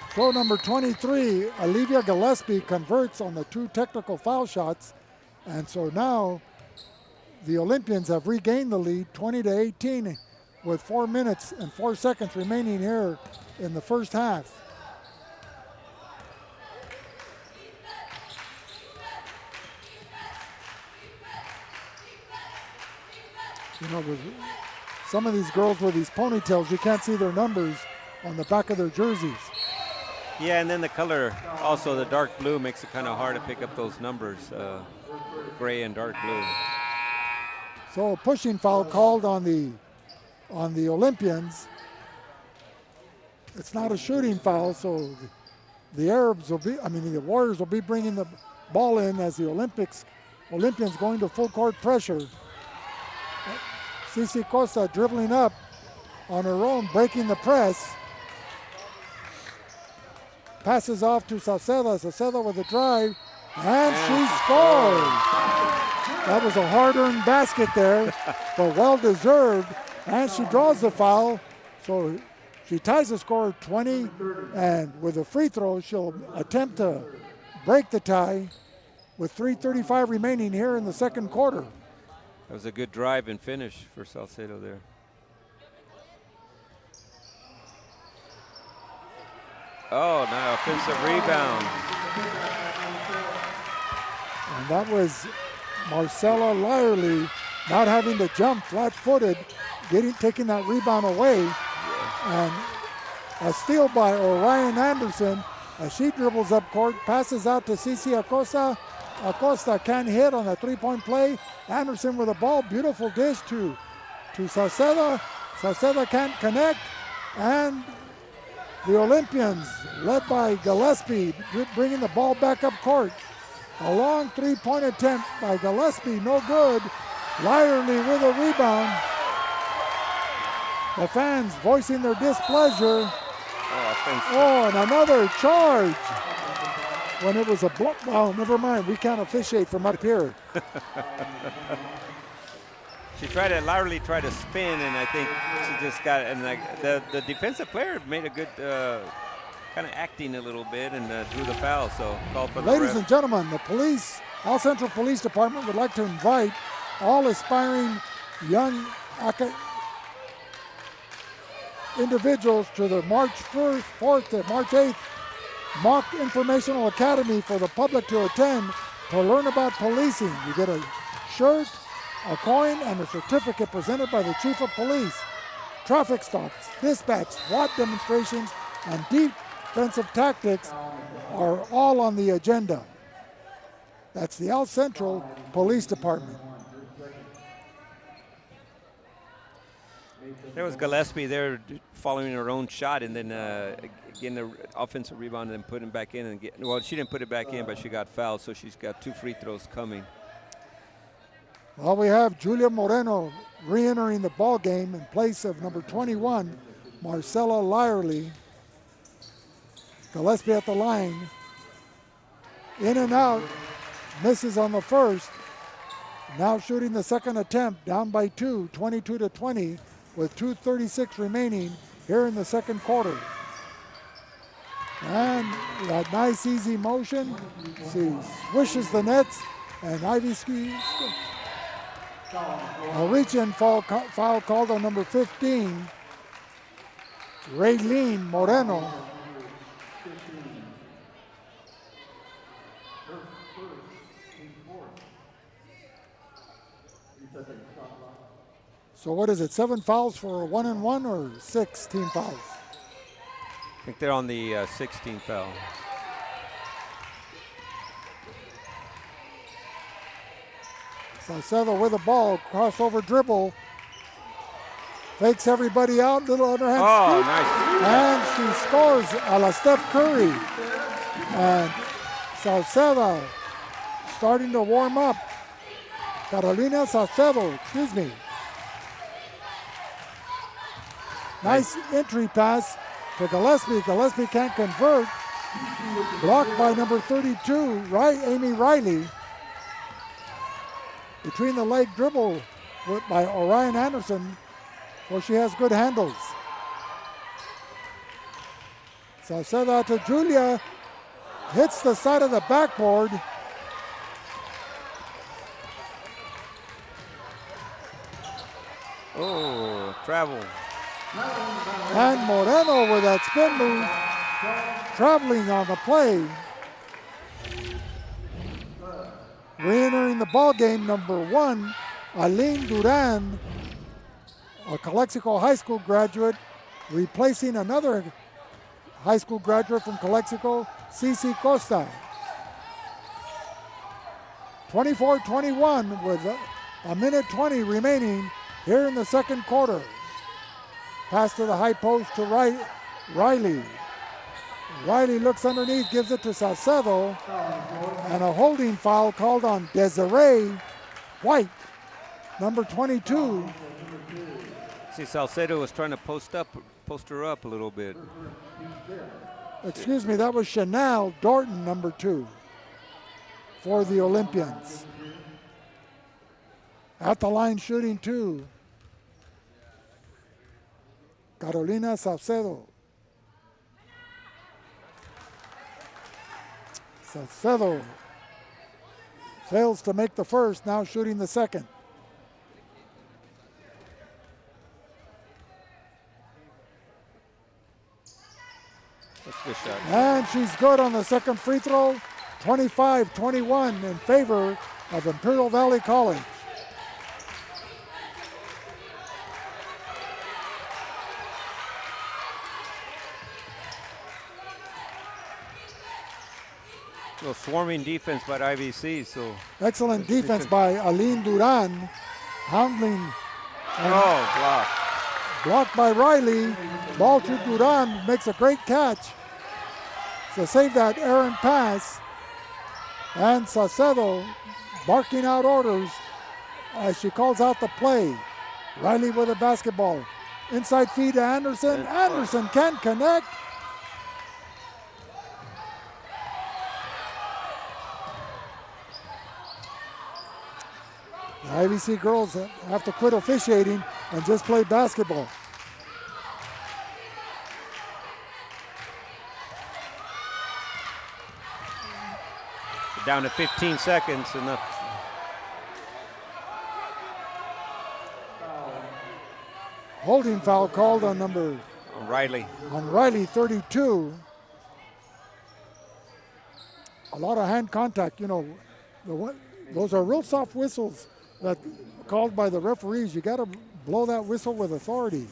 Throw number 23, Olivia Gillespie, converts on the 2 technical foul shots. And so now the Olympians have regained the lead 20-18 with 4 minutes and 4 seconds remaining here in the first half. You know, with some of these girls with these ponytails, you can't see their numbers on the back of their jerseys. Yeah, and then the color, also the dark blue, makes it kind of hard to pick up those numbers, gray and dark blue. So a pushing foul called on the Olympians. It's not a shooting foul, so the Warriors will be bringing the ball in as the Olympians going to full court pressure. Cici Costa dribbling up on her own, breaking the press. Passes off to Sauceda. Sauceda with a drive, and she scores. That was a hard-earned basket there, but well-deserved. And she draws the foul, so she ties the score at 20. And with a free throw, she'll attempt to break the tie with 3:35 remaining here in the second quarter. That was a good drive and finish for Salcedo there. Oh, now offensive rebound. And that was Marcella Lyerly not having to jump flat-footed, taking that rebound away. And a steal by Orion Anderson as she dribbles up court, passes out to Cici Acosta. Acosta can't hit on a three-point play. Anderson with the ball, beautiful dish to Sauceda. Sauceda can't connect, and the Olympians, led by Gillespie, bringing the ball back up court. A long three-point attempt by Gillespie, no good. Lyerly with a rebound. The fans voicing their displeasure. Oh, and another charge. When it was a block, well, never mind, we can't officiate from up here. Lyerly tried to spin, and I think she just got, and like the defensive player made a good kind of acting a little bit and drew the foul, so called for the Ladies ref. and gentlemen, the Al Central Police Department would like to invite all aspiring young individuals to the March 4th to March 8th Mock Informational Academy for the public to attend to learn about policing. You get a shirt, a coin, and a certificate presented by the Chief of Police. Traffic stops, dispatch, SWAT demonstrations, and defensive tactics are all on the agenda. That's the Al Central Police Department. There was Gillespie there following her own shot, and then getting the offensive rebound and then putting it back in. Well, she didn't put it back in, but she got fouled, so she's got 2 free throws coming. Well, we have Julia Moreno re-entering the ball game in place of number 21, Marcella Lyerly. Gillespie at the line. In and out. Misses on the first. Now shooting the second attempt, down by 2, 22-20, with 2:36 remaining here in the second quarter. And that nice easy motion. She swishes the nets, and Ivy skis. A reach-in foul called on number 15, Raylene Moreno. So what is it, 7 fouls for a 1-and-1 or 6 team fouls? I think they're on the 16th foul. Salcedo with the ball, crossover dribble. Fakes everybody out, little underhand Oh, scoop. nice. And she scores a la Steph Curry. And Salcedo starting to warm up. Carolina Salcedo, excuse me. Nice entry pass to Gillespie. Gillespie can't convert. Blocked by number 32, Amy Riley. Between the leg dribble by Orion Anderson, where she has good handles. Salcedo to Julia. Hits the side of the backboard. Oh, travel. And Moreno with that spin move, traveling on the play. Re-entering the ball game, number 1, Aline Duran, a Calexico High School graduate, replacing another high school graduate from Calexico, Cici Costa. 24-21 with a minute 20 remaining here in the second quarter. Pass to the high post to Riley. Riley looks underneath, gives it to Salcedo, and a holding foul called on Desiree White, number 22. See, Salcedo was trying to post her up a little bit. Excuse me, that was Chanel Dorton, number 2, for the Olympians. At the line shooting 2. Carolina Salcedo. Salcedo fails to make the first, now shooting the second. That's a good shot. And she's good on the second free throw. 25-21 in favor of Imperial Valley College. A little swarming defense by the IVC, so. Excellent defense by Aline Duran. Handling. Oh, block. Blocked by Riley. Ball to Duran, makes a great catch. So save that errant pass. And Salcedo barking out orders as she calls out the play. Riley with a basketball. Inside feed to Anderson. Anderson can't connect. The IVC girls have to quit officiating and just play basketball. Down to 15 seconds. Holding foul called on Riley. On Riley, 32. A lot of hand contact, you know. Those are real soft whistles that called by the referees. You got to blow that whistle with authority.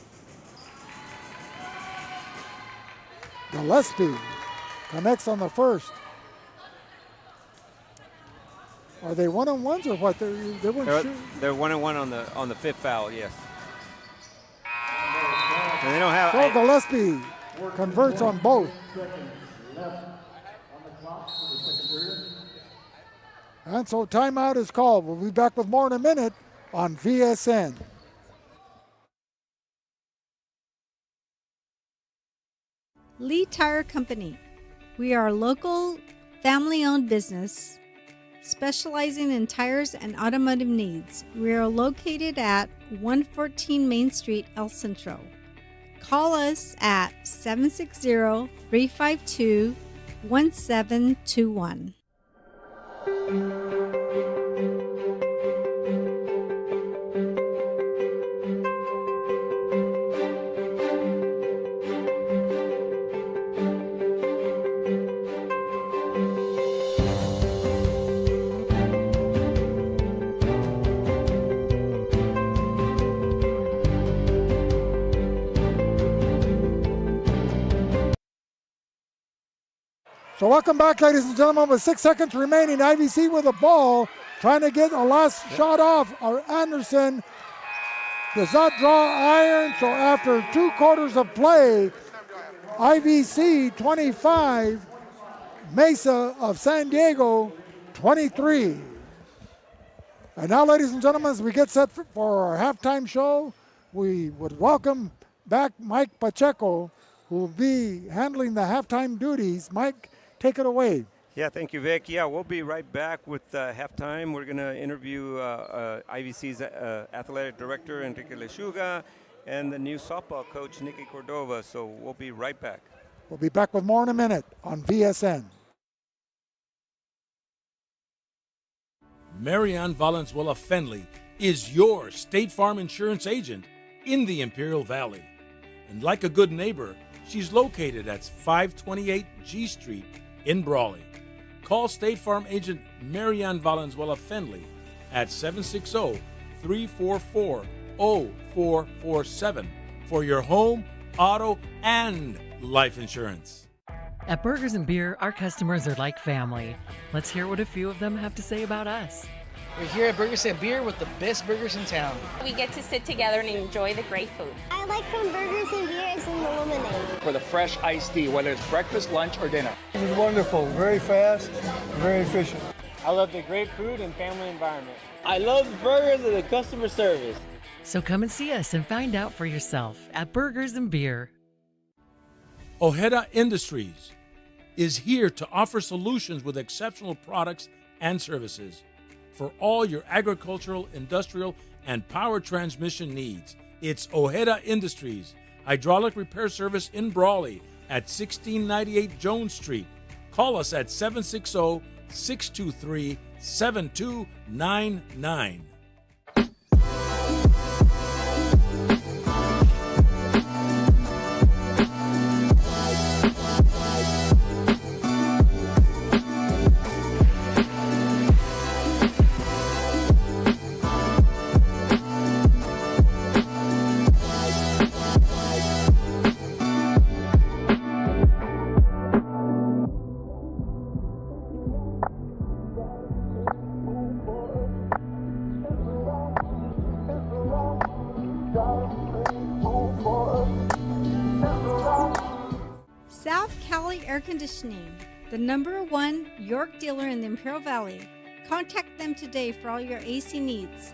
Gillespie connects on the first. Are they one-on-ones or what? They weren't shooting. They're 1-on-1 on the fifth foul, yes. And they don't have. So Gillespie converts on both. And so timeout is called. We'll be back with more in a minute on VSN. Lee Tire Company. We are a local, family-owned business specializing in tires and automotive needs. We are located at 114 Main Street, El Centro. Call us at 760-352-1721. So welcome back, ladies and gentlemen, with 6 seconds remaining. IVC with the ball, trying to get a last shot off. Anderson does not draw iron, so after 2 quarters of play, IVC 25, Mesa of San Diego 23. And now, ladies and gentlemen, as we get set for our halftime show, we would welcome back Mike Pacheco, who will be handling the halftime duties. Mike, take it away. Yeah, thank you, Vic. Yeah, we'll be right back with halftime. We're going to interview IVC's athletic director, Enrique Lechuga, and the new softball coach, Nicky Cordova. So we'll be right back. We'll be back with more in a minute on VSN. Marianne Valenzuela Fenley is your State Farm insurance agent in the Imperial Valley. And like a good neighbor, she's located at 528 G Street in Brawley. Call State Farm agent Marianne Valenzuela Fenley at 760-344-0447 for your home, auto, and life insurance. At Burgers and Beer, our customers are like family. Let's hear what a few of them have to say about us. We're here at Burgers and Beer with the best burgers in town. We get to sit together and enjoy the great food. I like from Burgers and Beer is in the lemonade. For the fresh iced tea, whether it's breakfast, lunch, or dinner. It was wonderful, very fast, very efficient. I love the great food and family environment. I love the burgers and the customer service. So come and see us and find out for yourself at Burgers and Beer. Ojeda Industries is here to offer solutions with exceptional products and services for all your agricultural, industrial, and power transmission needs. It's Ojeda Industries, hydraulic repair service in Brawley at 1698 Jones Street. Call us at 760-623-7299. South Cali Air Conditioning, the #1 York dealer in the Imperial Valley. Contact them today for all your AC needs.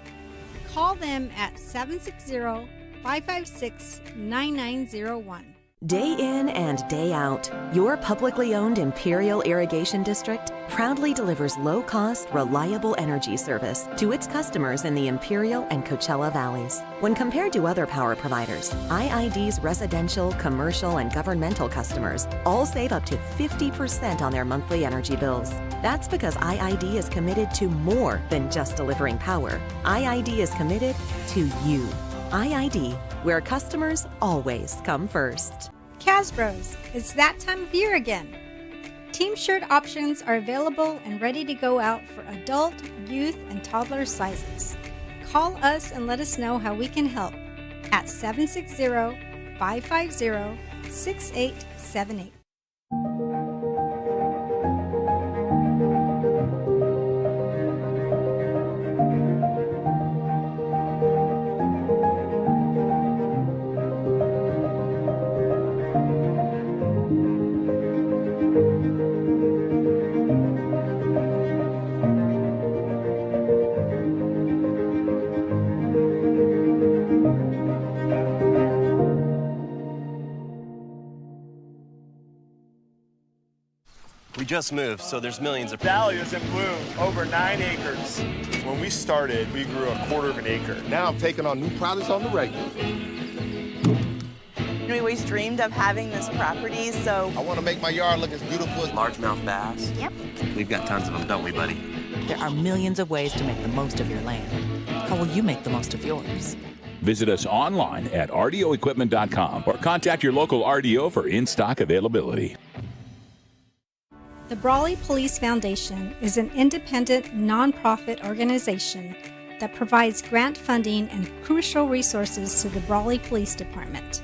Call them at 760-556-9901. Day in and day out, your publicly owned Imperial Irrigation District proudly delivers low-cost, reliable energy service to its customers in the Imperial and Coachella Valleys. When compared to other power providers, IID's residential, commercial, and governmental customers all save up to 50% on their monthly energy bills. That's because IID is committed to more than just delivering power. IID is committed to you. IID, where customers always come first. Casbros, it's that time of year again. Team shirt options are available and ready to go out for adult, youth, and toddler sizes. Call us and let us know how we can help at 760-550-6878. We just moved, so there's millions of... Valley is in bloom, over 9 acres. When we started, we grew 1/4 of an acre. Now I'm taking on new products on the regular. We always dreamed of having this property, so... I want to make my yard look as beautiful as... Largemouth bass. Yep. We've got tons of them, don't we, buddy? There are millions of ways to make the most of your land. How will you make the most of yours? Visit us online at rdoequipment.com or contact your local RDO for in-stock availability. The Brawley Police Foundation is an independent, nonprofit organization that provides grant funding and crucial resources to the Brawley Police Department,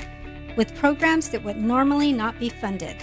with programs that would normally not be funded.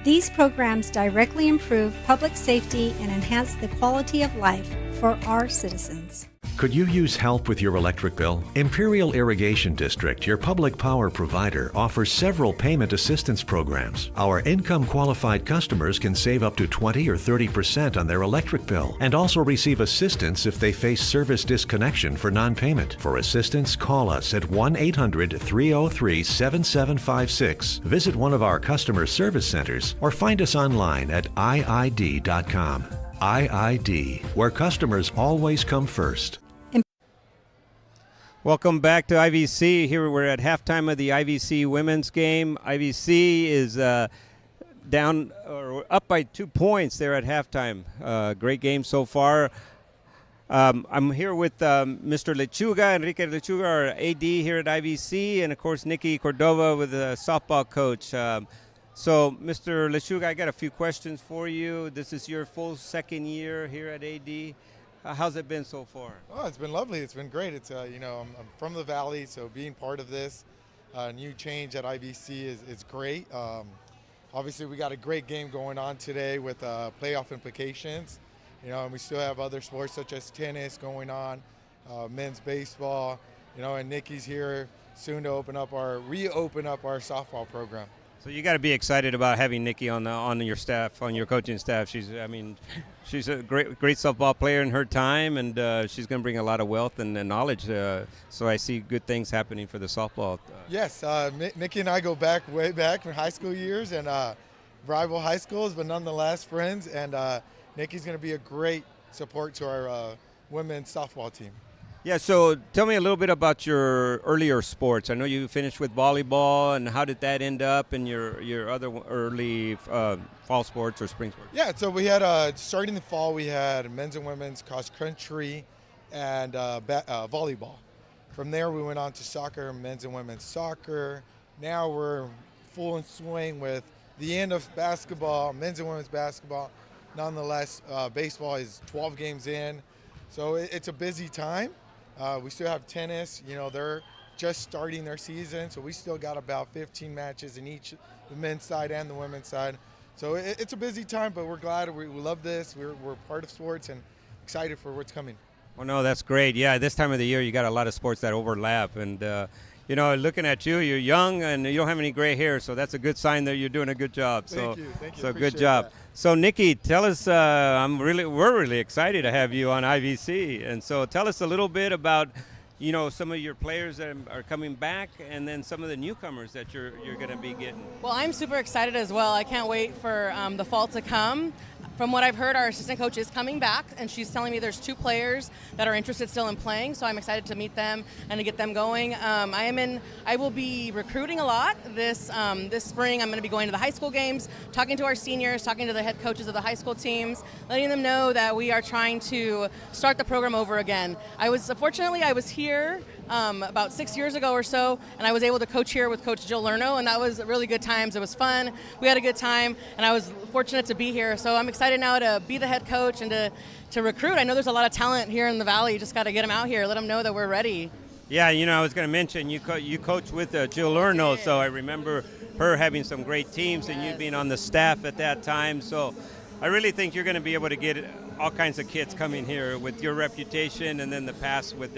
These programs directly improve public safety and enhance the quality of life for our citizens. Could you use help with your electric bill? Imperial Irrigation District, your public power provider, offers several payment assistance programs. Our income-qualified customers can save up to 20 or 30% on their electric bill and also receive assistance if they face service disconnection for non-payment. For assistance, call us at 1-800-303-7756, visit one of our customer service centers, or find us online at iid.com. IID, where customers always come first. Welcome back to IVC. Here we're at halftime of the IVC women's game. IVC is down or up by 2 points there at halftime. Great game so far. I'm here with Mr. Lechuga, Enrique Lechuga, our AD here at IVC, and of course Nikki Cordova with the softball coach. So, Mr. Lechuga, I got a few questions for you. This is your full second year here at AD. How's it been so far? Oh, it's been lovely. It's been great. It's I'm from the Valley, so being part of this new change at IVC is great. Obviously, we got a great game going on today with playoff implications. And we still have other sports such as tennis going on, men's baseball. And Nikki's here soon to reopen up our softball program. So you got to be excited about having Nikki on your staff, on your coaching staff. She's a great softball player in her time, and she's going to bring a lot of wealth and knowledge. So I see good things happening for the softball. Yes, Nikki and I go way back from high school years and rival high schools, but nonetheless friends. And Nikki's going to be a great support to our women's softball team. Yeah, so tell me a little bit about your earlier sports. I know you finished with volleyball, and how did that end up in your other early fall sports or spring sports? Yeah, so we had, starting in the fall, we had men's and women's cross country and volleyball. From there, we went on to soccer, men's and women's soccer. Now we're full in swing with the end of basketball, men's and women's basketball. Nonetheless, baseball is 12 games in, so it's a busy time. We still have tennis. They're just starting their season, so we still got about 15 matches in each, the men's side and the women's side. So it's a busy time, but we're glad. We love this. We're part of sports and excited for what's coming. Well, no, that's great. Yeah, this time of the year, you got a lot of sports that overlap. And, looking at you, you're young and you don't have any gray hair, so that's a good sign that you're doing a good job. Thank you. So good job. That. So, Nikki, tell us, we're really excited to have you on IVC. And so tell us a little bit about, some of your players that are coming back and then some of the newcomers that you're going to be getting. Well, I'm super excited as well. I can't wait for the fall to come. From what I've heard, our assistant coach is coming back, and she's telling me there's 2 players that are interested still in playing, so I'm excited to meet them and to get them going. I will be recruiting a lot this spring. I'm going to be going to the high school games, talking to our seniors, talking to the head coaches of the high school teams, letting them know that we are trying to start the program over again. I was here about 6 years ago or so, and I was able to coach here with Coach Jill Lerno, and that was really good times. It was fun. We had a good time, and I was fortunate to be here. So I'm excited now to be the head coach and to recruit. I know there's a lot of talent here in the Valley. You just got to get them out here, let them know that we're ready. Yeah, I was going to mention you coach with Jill Lerno, so I remember her having some great teams and you being on the staff at that time. So I really think you're going to be able to get all kinds of kids coming here with your reputation, and then the past with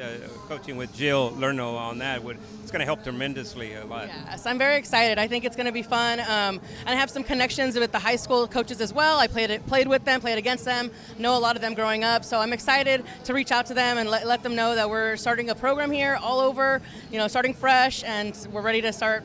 coaching with Jill Lerno on that. It's going to help tremendously a lot. Yes, I'm very excited. I think it's going to be fun. And I have some connections with the high school coaches as well. I played with them, played against them, know a lot of them growing up. So I'm excited to reach out to them and let them know that we're starting a program here all over, starting fresh, and we're ready to start,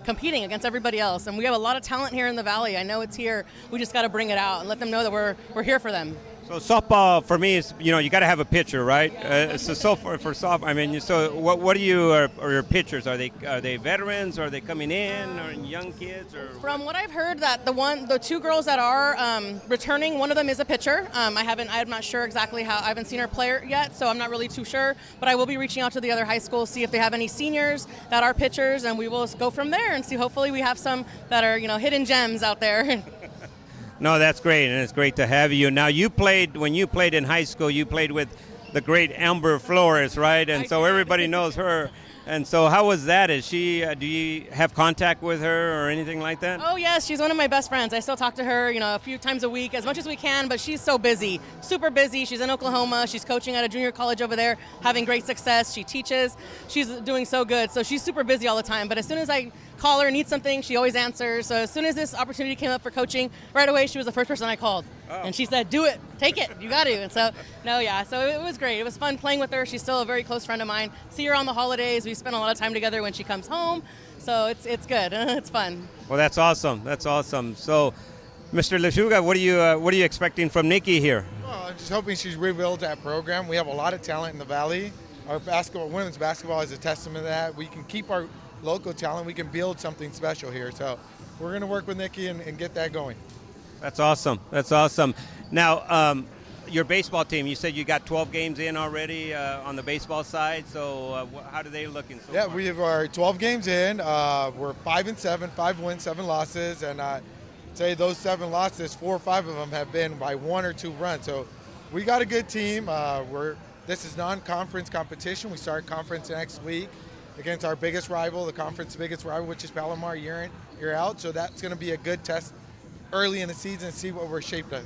competing against everybody else. And we have a lot of talent here in the Valley. I know it's here. We just got to bring it out and let them know that we're here for them. So softball for me is, you got to have a pitcher, right? So for softball, so what are your pitchers? Are they veterans? Or are they coming in, or young kids? Or from what I've heard, that the 2 girls that are returning, one of them is a pitcher. I'm not sure exactly how. I haven't seen her play yet, so I'm not really too sure. But I will be reaching out to the other high schools, see if they have any seniors that are pitchers, and we will go from there and see. Hopefully, we have some that are hidden gems out there. No, that's great, and it's great to have you. Now, when you played in high school, you played with the great Amber Flores, right? And so everybody knows her. And so how was that? Is she, do you have contact with her or anything like that? Oh, yes, she's one of my best friends. I still talk to her, a few times a week, as much as we can, but she's so busy, super busy. She's in Oklahoma. She's coaching at a junior college over there, having great success. She teaches. She's doing so good. So she's super busy all the time. But as soon as I call her, need something, she always answers. So as soon as this opportunity came up for coaching, right away she was the first person I called. Oh. And she said, do it, take it, you got to. And so, so it was great. It was fun playing with her. She's still a very close friend of mine. See her on the holidays. We spend a lot of time together when she comes home. So it's good. It's fun. Well, that's awesome. That's awesome. So, Mr. Lechuga, what are you expecting from Nikki here? Well, I'm just hoping she's rebuilds that program. We have a lot of talent in the Valley. Our women's basketball is a testament to that. We can keep our local talent. We can build something special here. So we're going to work with Nikki and get that going. That's awesome. That's awesome. Now, your baseball team, you said you got 12 games in already on the baseball side. So how do they looking so far? We have our 12 games in. We're 5-7, 5 wins, 7 losses. And I'd say those 7 losses, 4 or 5 of them have been by 1 or 2 runs. So we got a good team. This is non-conference competition. We start conference next week against our biggest rival, the conference's biggest rival, which is Palomar, year in, year out. So that's going to be a good test early in the season to see what we're shaped of.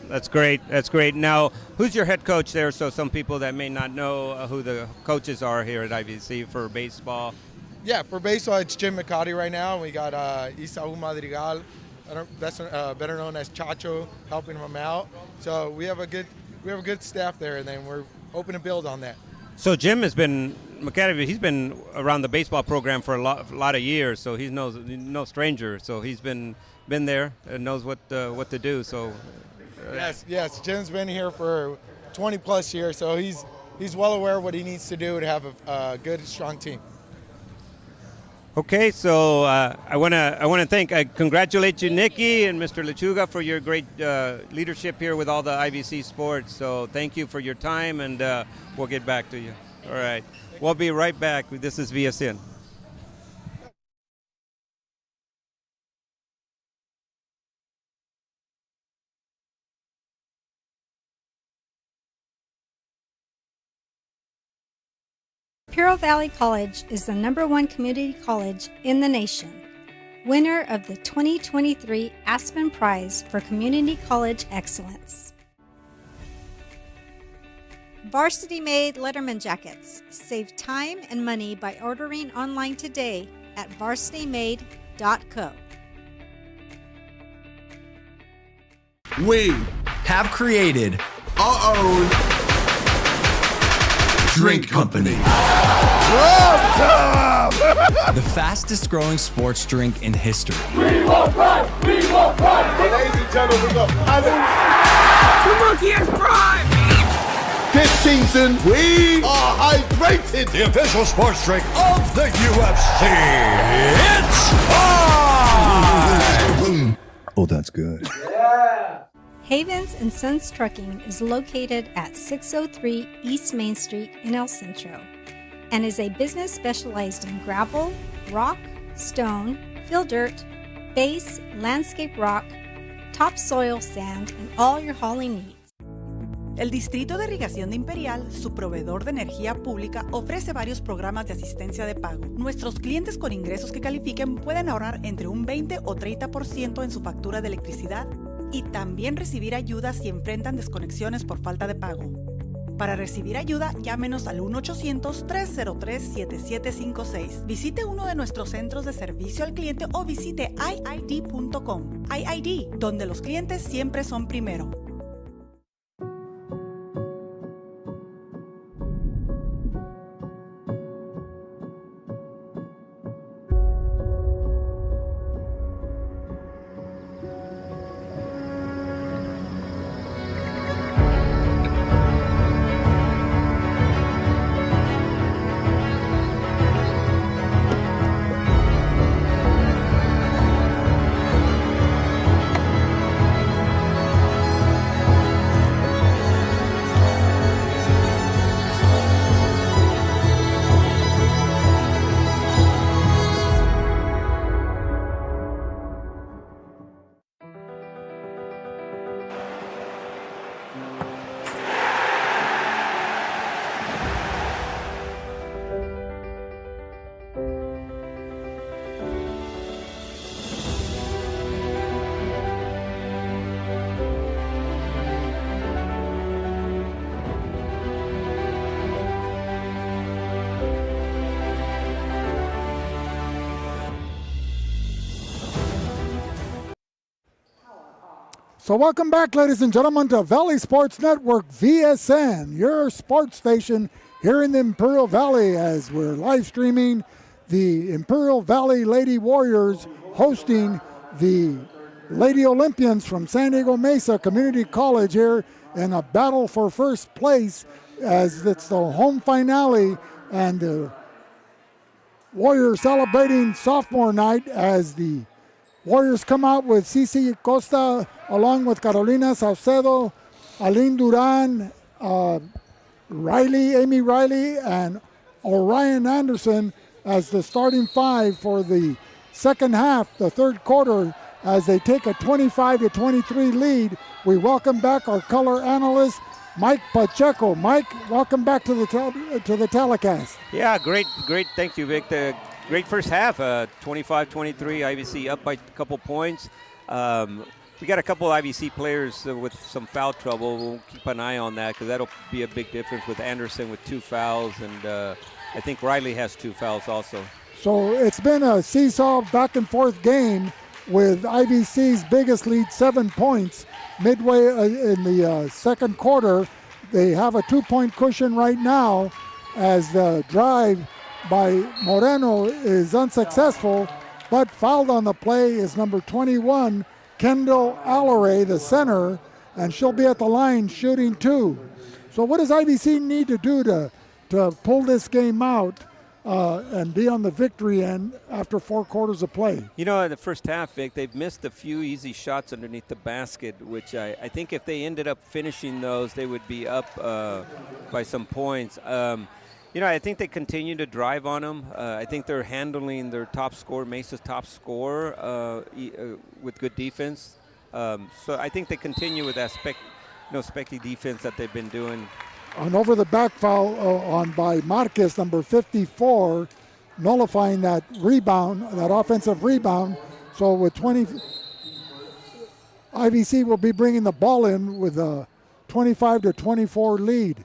That's great. That's great. Now, who's your head coach there? So some people that may not know who the coaches are here at IVC for baseball. Yeah, for baseball, it's Jim McCarty right now. We got Isaú Madrigal, better known as Chacho, helping him out. So we have a good staff there, and then we're hoping to build on that. So Jim has been McCarty. He's been around the baseball program for a lot of years, so he's no stranger. So he's been there and knows what to do. So yes, Jim's been here for 20 plus years, so he's well aware of what he needs to do to have a good, strong team. Okay, so I want to congratulate you, Nikki and Mr. Lechuga, for your great leadership here with all the IVC sports. So thank you for your time, and we'll get back to you. All right, we'll be right back. This is VSN. Imperial Valley College is the #1 community college in the nation, winner of the 2023 Aspen Prize for Community College Excellence. Varsity Made Letterman Jackets. Save time and money by ordering online today at varsitymade.co. We have created our own drink company. The fastest growing sports drink in history. We will pride! We will pride! Ladies and gentlemen, we go. The monkey has pride! This season, we are hydrated. The official sports drink of the UFC. It's on! Oh, that's good. Yeah! Havens and Sons Trucking is located at 603 East Main Street in El Centro and is a business specialized in gravel, rock, stone, fill dirt, base, landscape rock, topsoil sand, and all your hauling needs. El Distrito de Irrigación de Imperial, su proveedor de energía pública, ofrece varios programas de asistencia de pago. Nuestros clientes con ingresos que califiquen pueden ahorrar entre un 20 o 30% en su factura de electricidad y también recibir ayuda si enfrentan desconexiones por falta de pago. Para recibir ayuda, llámenos al 1-800-303-7756. Visite uno de nuestros centros de servicio al cliente o visite iid.com. iid, donde los clientes siempre son primero. So welcome back, ladies and gentlemen, to Valley Sports Network, VSN, your sports station here in the Imperial Valley, as we're live streaming the Imperial Valley Lady Warriors hosting the Lady Olympians from San Diego Mesa Community College here in a battle for first place, as it's the home finale, and the Warriors celebrating sophomore night as the Warriors come out with Cici Costa along with Carolina Saucedo, Aline Duran, Amy Riley, and Orion Anderson as the starting five for the second half, the third quarter, as they take a 25-23 lead. We welcome back our color analyst, Mike Pacheco. Mike, welcome back to the telecast. Yeah, great. Thank you, Vic. The great first half, 25-23, IVC up by a couple points. We got a couple IVC players with some foul trouble. We'll keep an eye on that because that'll be a big difference with Anderson with 2 fouls, and I think Riley has 2 fouls also. So it's been a seesaw back and forth game with IVC's biggest lead 7 points midway in the second quarter. They have a 2-point cushion right now as the drive by Moreno is unsuccessful, but fouled on the play is number 21, Kendall Alleray, the center, and she'll be at the line shooting 2. So what does IVC need to do to pull this game out and be on the victory end after 4 quarters of play? You know, in the first half, Vic, they've missed a few easy shots underneath the basket, which I think if they ended up finishing those, they would be up by some points. I think they continue to drive on them. I think they're handling their top scorer, Mesa's top scorer, with good defense. So I think they continue with that specky defense that they've been doing. An over-the-back foul on by Marquez, number 54, nullifying that rebound, that offensive rebound. So with 20, IVC will be bringing the ball in with a 25-24 lead.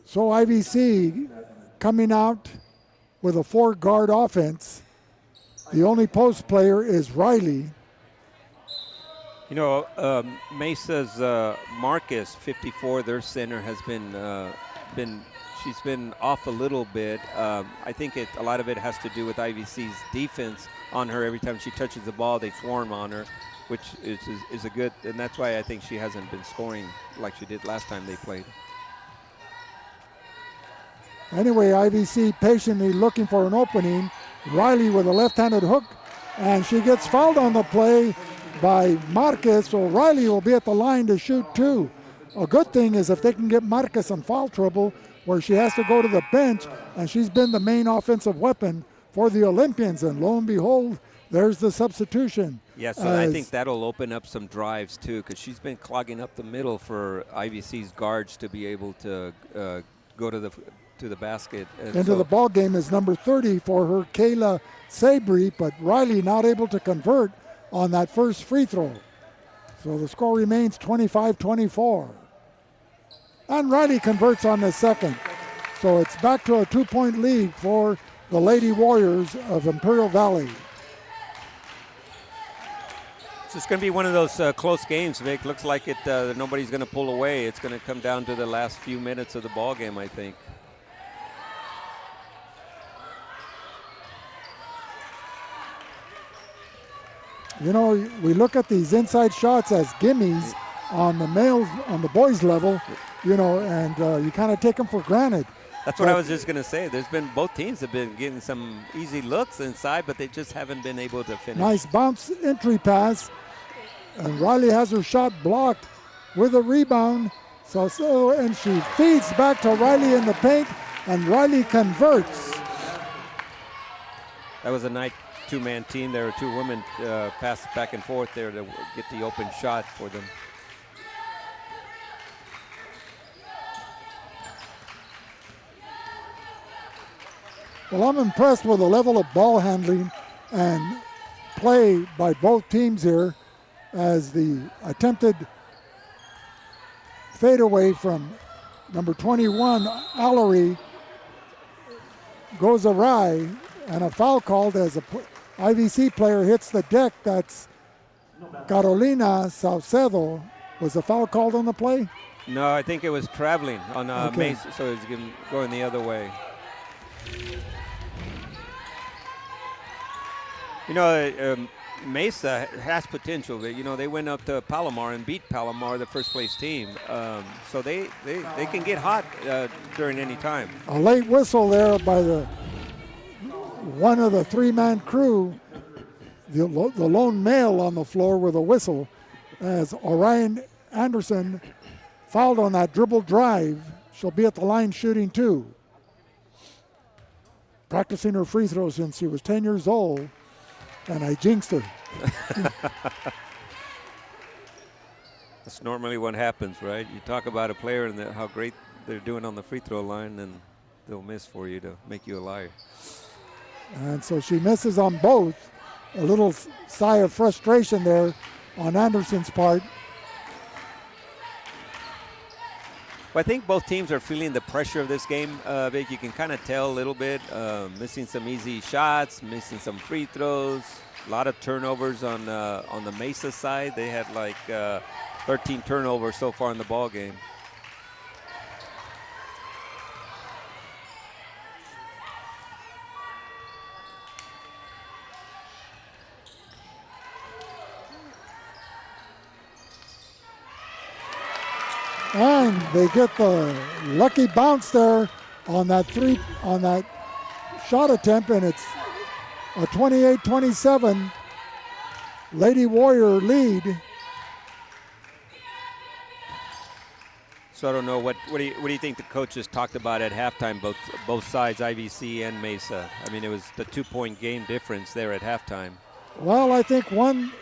So IVC coming out with a 4-guard offense. The only post player is Riley. You know, Mesa's Marcus, 54, their center, has she's been off a little bit. I think a lot of it has to do with IVC's defense on her. Every time she touches the ball, they swarm on her, which is a good, and that's why I think she hasn't been scoring like she did last time they played. Anyway, IVC patiently looking for an opening. Riley with a left-handed hook, and she gets fouled on the play by Marquez, so Riley will be at the line to shoot 2. A good thing is if they can get Marquez in foul trouble where she has to go to the bench, and she's been the main offensive weapon for the Olympians, and lo and behold, there's the substitution. Yeah, so I think that'll open up some drives too, because she's been clogging up the middle for IVC's guards to be able to go to the basket. Into the ball game is number 30 for her, Kayla Sabry, but Riley not able to convert on that first free throw. So the score remains 25-24. And Riley converts on the second. So it's back to a 2-point lead for the Lady Warriors of Imperial Valley. So it's going to be one of those close games, Vic. Looks like nobody's going to pull away. It's going to come down to the last few minutes of the ball game, I think. You know, we look at these inside shots as gimmies on the boys level, you know, and you kind of take them for granted. That's what I was just going to say. Both teams have been getting some easy looks inside, but they just haven't been able to finish. Nice bounce entry pass, and Riley has her shot blocked with a rebound. And she feeds back to Riley in the paint, and Riley converts. That was a nice two-man team. There were 2 women pass back and forth there to get the open shot for them. Well, I'm impressed with the level of ball handling and play by both teams here, as the attempted fadeaway from number 21, Allery, goes awry, and a foul called as IVC player hits the deck. That's Carolina Saucedo. Was the foul called on the play? No, I think it was traveling on Okay. Mesa, so it's going the other way. Mesa has potential. They went up to Palomar and beat Palomar, the first place team. So they can get hot during any time. A late whistle there by one of the three-man crew, the lone male on the floor with a whistle, as Orion Anderson fouled on that dribble drive. She'll be at the line shooting 2. Practicing her free throws since she was 10 years old, and I jinxed her. That's normally what happens, right? You talk about a player and how great they're doing on the free throw line, and they'll miss for you to make you a liar. And so she misses on both. A little sigh of frustration there on Anderson's part. Well, I think both teams are feeling the pressure of this game. Vic, you can kind of tell a little bit. Missing some easy shots, missing some free throws. A lot of turnovers on the Mesa side. They had like 13 turnovers so far in the ball game. And they get the lucky bounce there on that shot attempt, and it's a 28-27 Lady Warrior lead. So I don't know what do you think the coaches talked about at halftime, both sides, IVC and Mesa? I mean, it was the 2-point game difference there at halftime. Well, I think 1,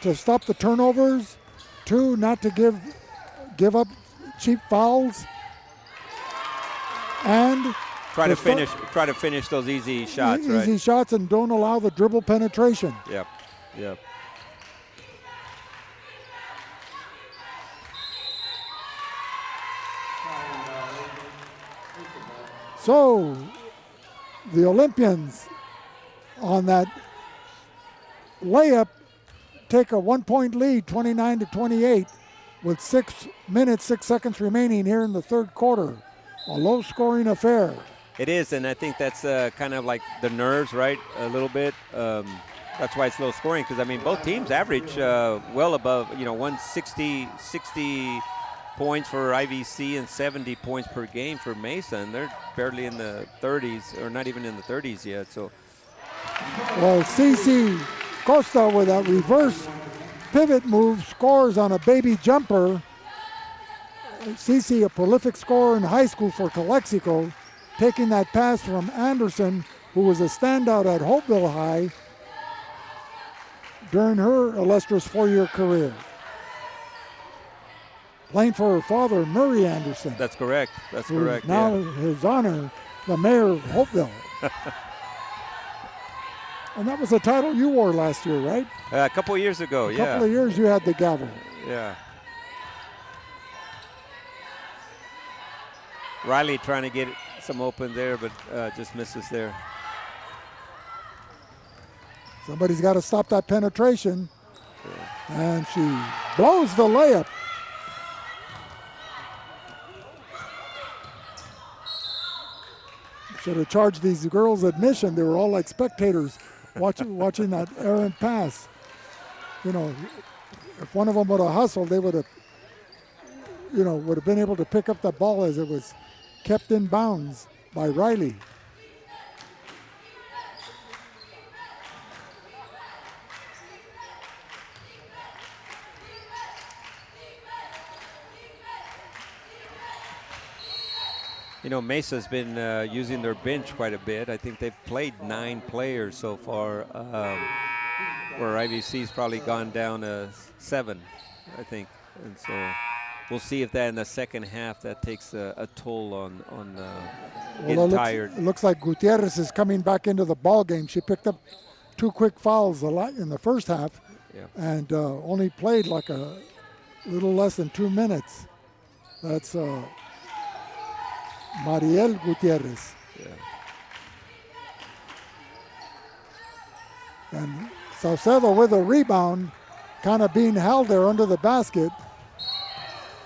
to stop the turnovers, 2, not to give up cheap fouls, and try to finish those easy shots, right? Easy shots, and don't allow the dribble penetration. Yep. So the Olympians on that layup take a 1-point lead, 29-28. With 6 minutes, 6 seconds remaining here in the third quarter. A low-scoring affair. It is, and I think that's kind of like the nerves, right, a little bit. That's why it's low scoring, because, I mean, both teams average well above, 160 points for IVC and 70 points per game for Mesa, and they're barely in the 30s, or not even in the 30s yet. So, well, Cici Costa with a reverse pivot move scores on a baby jumper. Cici, a prolific scorer in high school for Calexico, taking that pass from Anderson, who was a standout at Hopeville High during her illustrious 4-year career. Playing for her father, Murray Anderson. That's correct. Now his honor, the mayor of Hopeville. And that was a title you wore last year, right? A couple of years ago, A couple of years you had the gavel. Yeah. Riley trying to get some open there, but just misses there. Somebody's got to stop that penetration. Yeah. And she blows the layup. Should have charged these girls admission. They were all like spectators watching that errant pass. If one of them would have hustled, they would have, been able to pick up the ball as it was kept in bounds by Riley. Mesa's been using their bench quite a bit. I think they've played 9 players so far, where IVC's probably gone down to 7, I think. And so we'll see if that in the second half that takes a toll on getting tired. It looks like Gutierrez is coming back into the ball game. She picked up 2 quick fouls in the first half, and only played like a little less than 2 minutes. That's Mariel Gutierrez. Yeah. And Saucedo with a rebound, kind of being held there under the basket.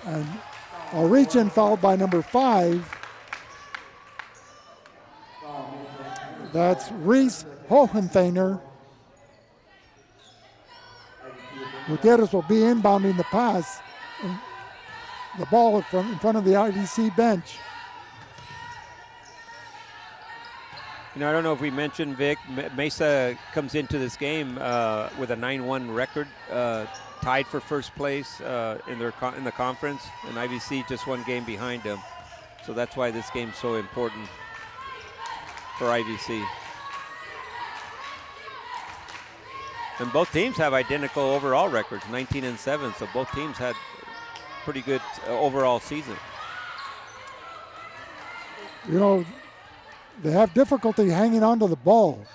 And a reach-in foul by number 5. That's Reese Hohenthainer. Gutierrez will be inbounding the pass. The ball in front of the IVC bench. You know, I don't know if we mentioned, Vic, Mesa comes into this game with a 9-1 record, tied for first place in the conference, and IVC just one game behind them. So that's why this game's so important for IVC. And both teams have identical overall records, 19-7, so both teams had pretty good overall season. You know, they have difficulty hanging on to the ball.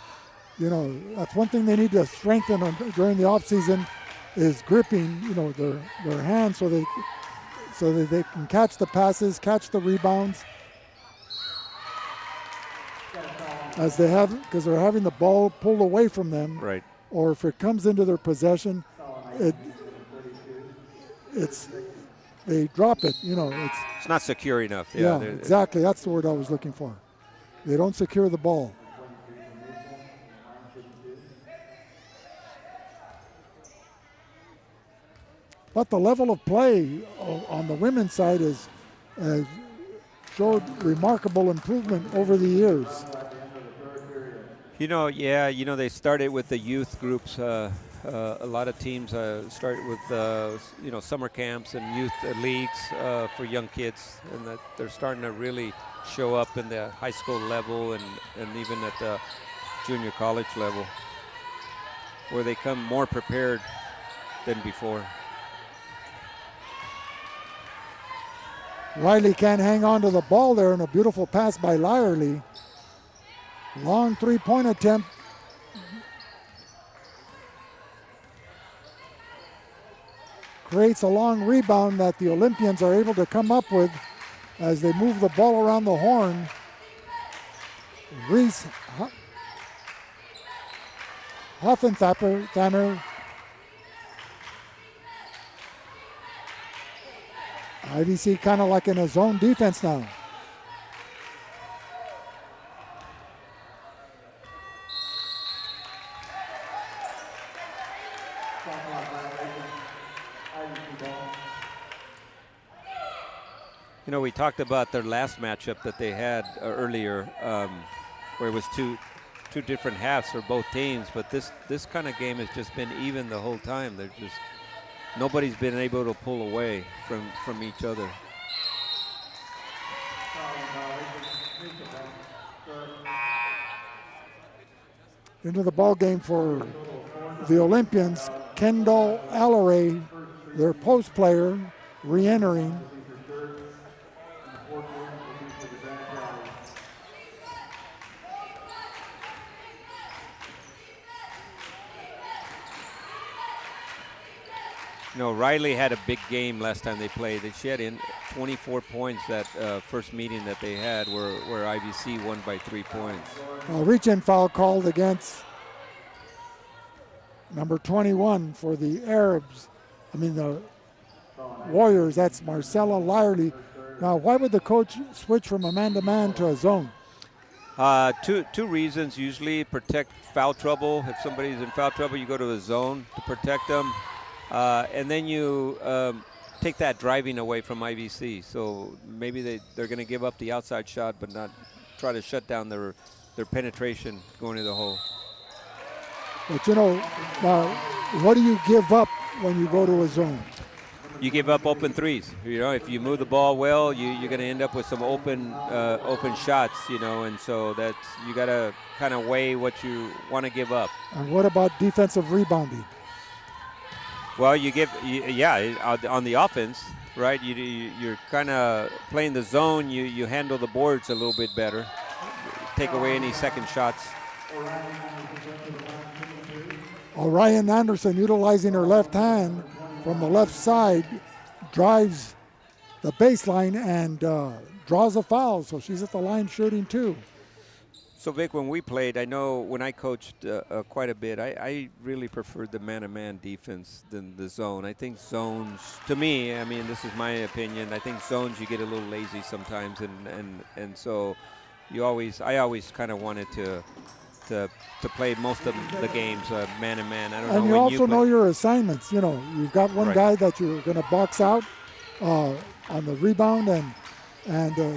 You know, that's one thing they need to strengthen during the offseason is gripping, you know, their hands so that they can catch the passes, catch the rebounds. As they have, because they're having the ball pulled away from them. Right. Or if it comes into their possession, they drop it, you know. It's not secure enough. Yeah, exactly. That's the word I was looking for. They don't secure the ball. But the level of play on the women's side has showed remarkable improvement over the years. You know, yeah, you know, they started with the youth groups. A lot of teams start with, you know, summer camps and youth leagues for young kids, and that they're starting to really show up in the high school level and even at the junior college level, where they come more prepared than before. Riley can't hang on to the ball there, and a beautiful pass by Lyerly. Long three-point attempt. Creates a long rebound that the Olympians are able to come up with as they move the ball around the horn. Reese Hoffenthaner. IVC kind of like in a zone defense now. You know, we talked about their last matchup that they had earlier, where it was two different halves for both teams. But this kind of game has just been even the whole time. They're just nobody's been able to pull away from each other. Into the ball game for the Olympians, Kendall Alleray, their post player, re-entering. You know, Riley had a big game last time they played. She had in 24 points that first meeting that they had where IVC won by 3 points. A reach-in foul called against number 21 for the Arabs. I mean, the Warriors, that's Marcella Lyerly. Now, why would the coach switch from a man-to-man to a zone? Two reasons. Usually protect foul trouble. If somebody's in foul trouble, you go to a zone to protect them. And then you take that driving away from IVC. So maybe they're going to give up the outside shot, but not try to shut down their penetration going to the hole. But, you know, what do you give up when you go to a zone? You give up open threes. You know, if you move the ball well, you're going to end up with some open shots, you know, and so that's, you got to kind of weigh what you want to give up. And what about defensive rebounding? Well, on the offense, right? You're kind of playing the zone. You handle the boards a little bit better. Take away any second shots. Orion Anderson, utilizing her left hand from the left side, drives the baseline and draws a foul. So she's at the line shooting 2. So, Vic, when we played, I know when I coached quite a bit, I really preferred the man-to-man defense than the zone. I think zones, to me, I mean, this is my opinion, I think zones you get a little lazy sometimes, and so I always kind of wanted to play most of the games man-to-man. I don't know And you when also know your assignments. You know, you've got one Right. guy that you're going to box out on the rebound and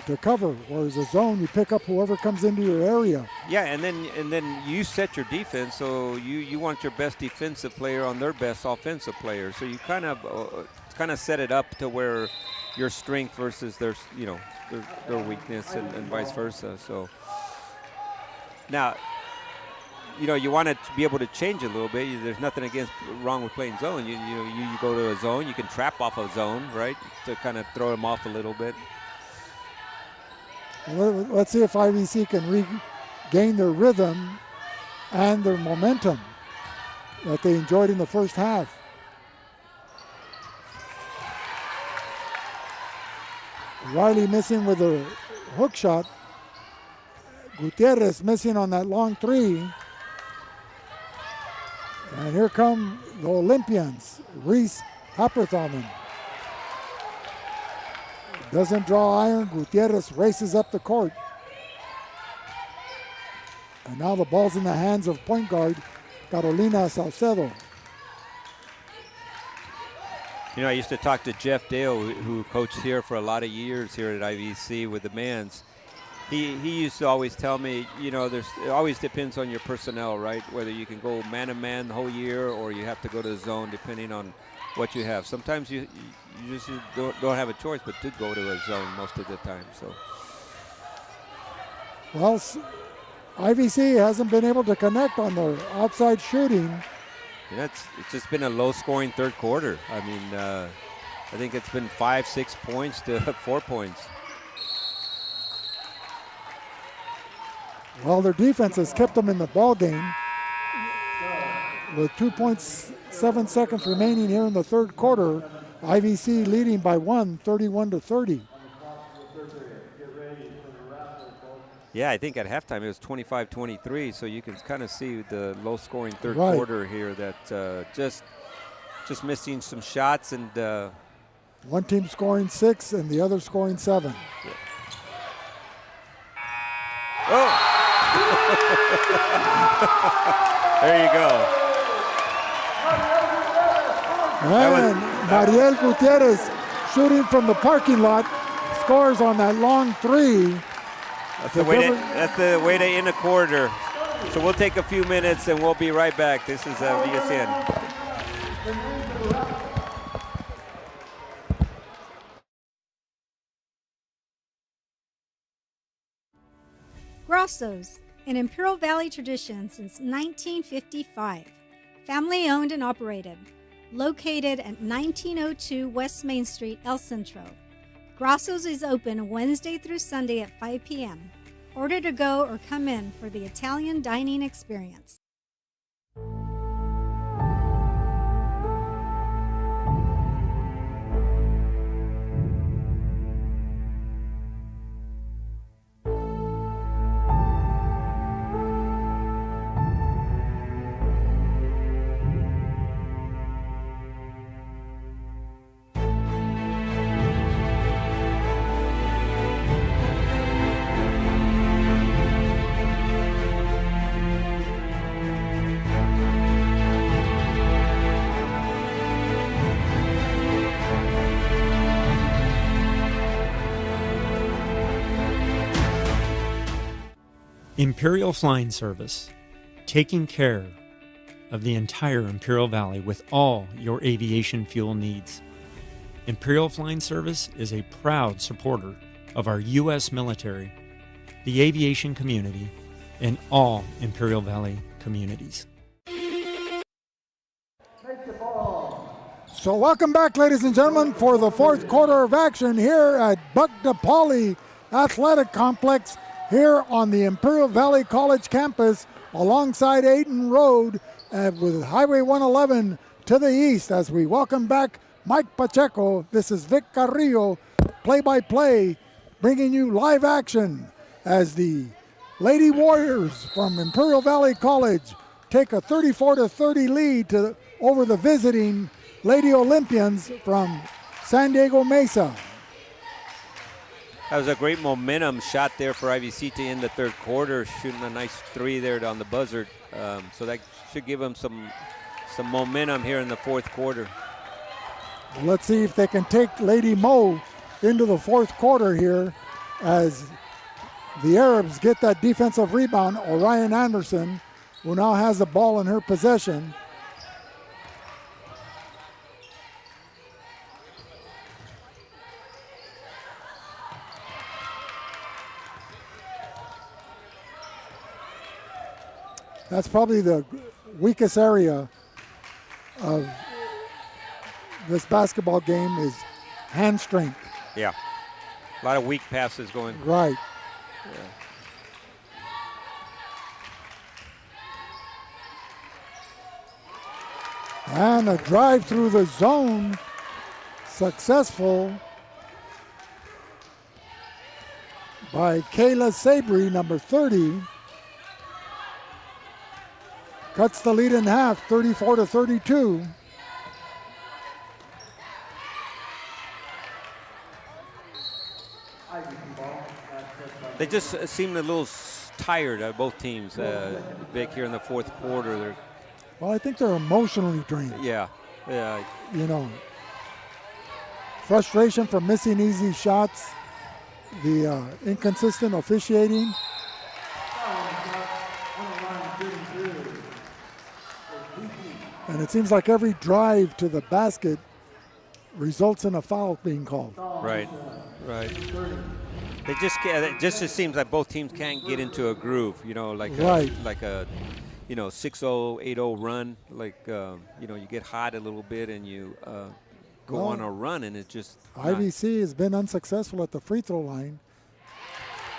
to cover, whereas a zone, you pick up whoever comes into your area. Yeah, and then you set your defense, so you want your best defensive player on their best offensive player. So you kind of set it up to where your strength versus their weakness and vice versa. So now, you want to be able to change a little bit. There's nothing wrong with playing zone. You go to a zone, you can trap off a zone, right, to kind of throw them off a little bit. Let's see if IVC can regain their rhythm and their momentum that they enjoyed in the first half. Riley missing with a hook shot. Gutierrez missing on that long three. And here come the Olympians, Reese Happerthalman. Doesn't draw iron. Gutierrez races up the court. And now the ball's in the hands of point guard Carolina Salcedo. I used to talk to Jeff Dale, who coached here for a lot of years here at IVC with the Mans. He used to always tell me, it always depends on your personnel, right? Whether you can go man-to-man the whole year or you have to go to the zone depending on what you have. Sometimes you just don't have a choice but to go to a zone most of the time. So, well, IVC hasn't been able to connect on their outside shooting. It's just been a low-scoring third quarter. I mean, I think it's been 5-6 points to 4 points. Well, their defense has kept them in the ball game with 2.7 seconds remaining here in the third quarter. IVC leading by 31-30. Yeah, I think at halftime it was 25-23, so you can kind of see the low-scoring third Right. quarter here that just missing some shots and one team scoring 6 and the other scoring 7. Yeah. Oh! There you go. And Mariel Gutierrez shooting from the parking lot scores on that long three. That's the way to end a quarter. So we'll take a few minutes and we'll be right back. This is VSN. Grosso's, an Imperial Valley tradition since 1955. Family owned and operated. Located at 1902 West Main Street, El Centro. Grosso's is open Wednesday through Sunday at 5 p.m. Order to go or come in for the Italian dining experience. Imperial Flying Service, taking care of the entire Imperial Valley with all your aviation fuel needs. Imperial Flying Service is a proud supporter of our U.S. military, the aviation community, and all Imperial Valley communities. So welcome back, ladies and gentlemen, for the fourth quarter of action here at Buck DePauli Athletic Complex here on the Imperial Valley College campus alongside Ayton Road with Highway 111 to the east. As we welcome back Mike Pacheco, this is Vic Carrillo, play-by-play, bringing you live action as the Lady Warriors from Imperial Valley College take a 34-30 lead over the visiting Lady Olympians from San Diego Mesa. That was a great momentum shot there for IVC to end the third quarter, shooting a nice three there on the buzzer. So that should give them some momentum here in the fourth quarter. Let's see if they can take Lady Mo into the fourth quarter here as the Arabs get that defensive rebound. Orion Anderson, who now has the ball in her possession. That's probably the weakest area of this basketball game is hand strength. Yeah, a lot of weak passes going. Right. Yeah. And a drive through the zone, successful by Kayla Sabry, number 30. Cuts the lead in half, 34-32. They just seemed a little tired, both teams, Vic, here in the fourth quarter. Well, I think they're emotionally drained. Yeah. You know, frustration from missing easy shots, the inconsistent officiating. And it seems like every drive to the basket results in a foul being called. Right. It just seems like both teams can't get into a groove, you know, like a 6-0, 8-0 run. Like, you get hot a little bit and you go on a run, and it just. IVC has been unsuccessful at the free throw line.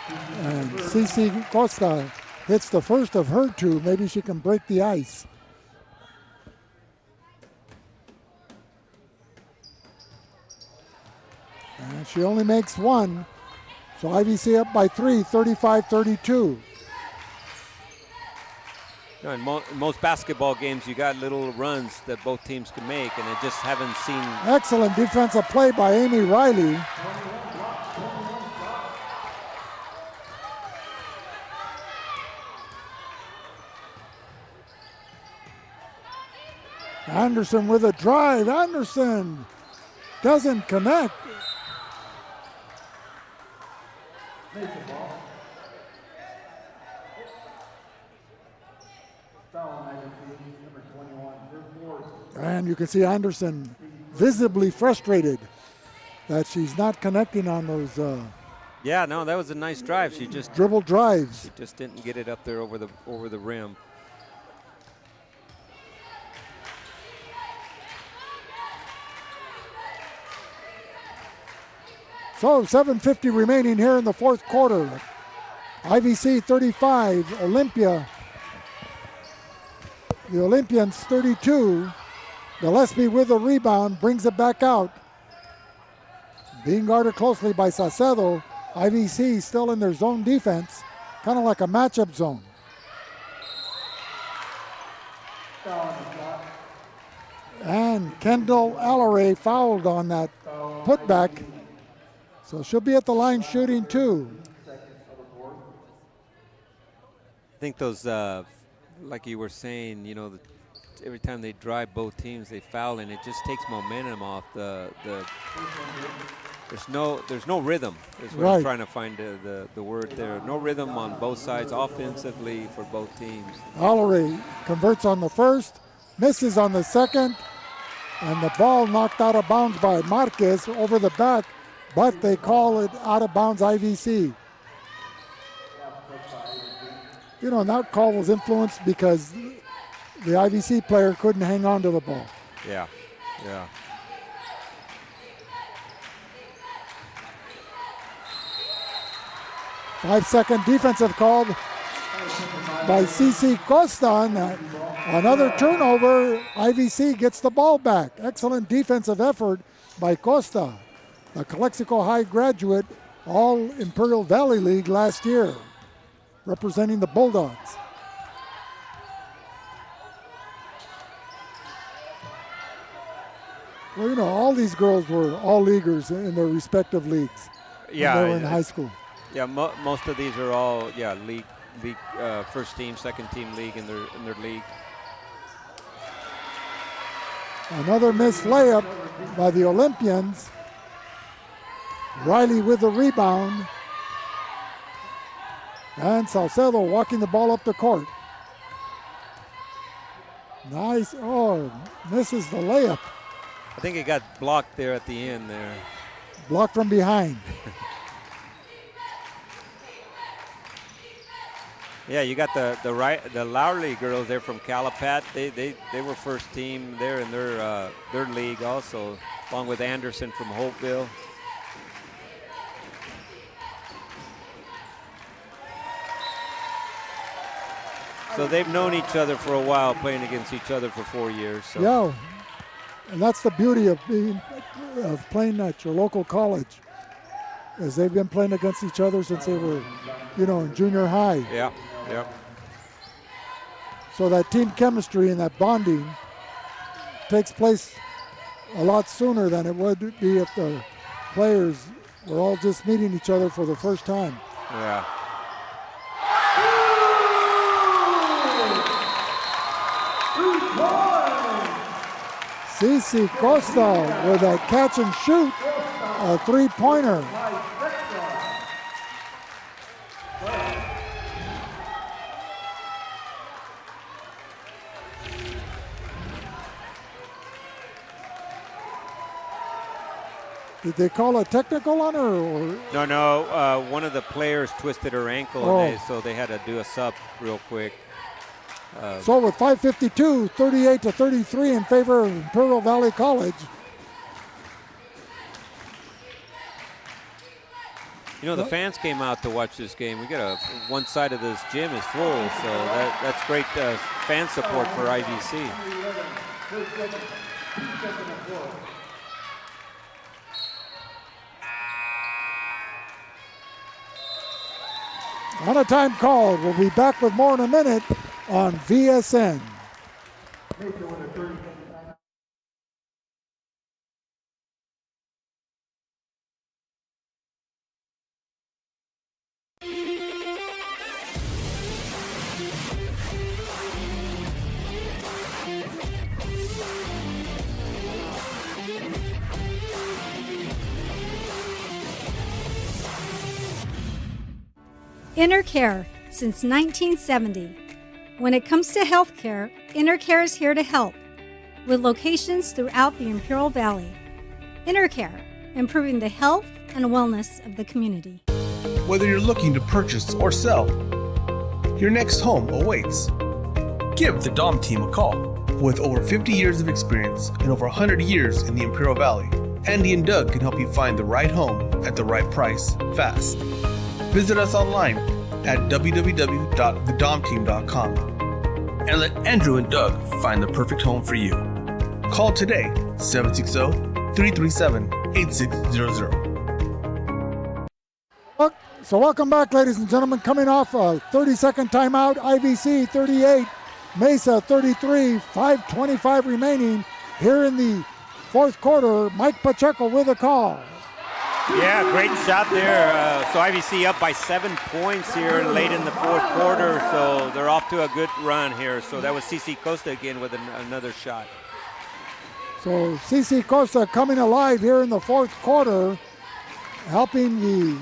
And CC Costa hits the first of her two. Maybe she can break the ice. And she only makes one. So IVC up by 3, 35-32. In most basketball games, you got little runs that both teams can make, and I just haven't seen. Excellent defensive play by Amy Riley. Anderson with a drive. Anderson doesn't connect. And you can see Anderson visibly frustrated that she's not connecting on those. Yeah, no, that was a nice drive. She just dribble drives. She just didn't get it up there over the rim. So 7:50 remaining here in the fourth quarter. IVC 35, Olympia. The Olympians 32. Gillespie with a rebound, brings it back out. Being guarded closely by Saucedo. IVC still in their zone defense, kind of like a matchup zone. And Kendall Alleray fouled on that putback. So she'll be at the line shooting too. I think those, like you were saying, every time they drive both teams, they foul, and it just takes momentum off there's no rhythm is what I'm trying to find the word there. No rhythm on both sides offensively for both teams. Alleray converts on the first, misses on the second, and the ball knocked out of bounds by Marquez over the back, but they call it out of bounds IVC. And that call was influenced because the IVC player couldn't hang on to the ball. Yeah. 5-second defensive call by CC Costa. Another turnover. IVC gets the ball back. Excellent defensive effort by Costa, a Calexico High graduate, all Imperial Valley League last year. representing the Bulldogs. Well, you know, all these girls were all-leaguers in their respective leagues. Yeah, when they were in high school. Yeah, most of these are all league first team, second team league in their league. Another missed layup by the Olympians. Riley with the rebound. And Salcedo walking the ball up the court. Nice. Oh, misses the layup. I think it got blocked there at the end there. Blocked from behind. Yeah, you got the Lowry girls there from Calapat. They were first team there in their league also, along with Anderson from Hopeville. So they've known each other for a while, playing against each other for 4 years. So. Yeah, and that's the beauty of playing at your local college, is they've been playing against each other since they were, in junior high. Yeah, yeah. So that team chemistry and that bonding takes place a lot sooner than it would be if the players were all just meeting each other for the first time. Yeah. Cici Costa with a catch and shoot, a three-pointer. Did they call a technical on her? Or? No. One of the players twisted her ankle, so they had to do a sub real quick. So with 5:52, 38-33 in favor of Imperial Valley College. The fans came out to watch this game. We got one side of this gym is full, so that's great fan support for IVC. On a time call. We'll be back with more in a minute on VSN. InnerCare since 1970. When it comes to healthcare, InnerCare is here to help, with locations throughout the Imperial Valley. InnerCare, improving the health and wellness of the community. Whether you're looking to purchase or sell, your next home awaits. Give the Dom team a call. With over 50 years of experience and over 100 years in the Imperial Valley, Andy and Doug can help you find the right home at the right price fast. Visit us online at www.thedomteam.com and let Andrew and Doug find the perfect home for you. Call today, 760-337-8600. So welcome back, ladies and gentlemen. Coming off a 30-second timeout, IVC 38, Mesa 33, 5:25 remaining here in the fourth quarter. Mike Pacheco with a call. Yeah, great shot there. So IVC up by 7 points here late in the fourth quarter, so they're off to a good run here. So that was Cici Costa again with another shot. So Cici Costa coming alive here in the fourth quarter, helping the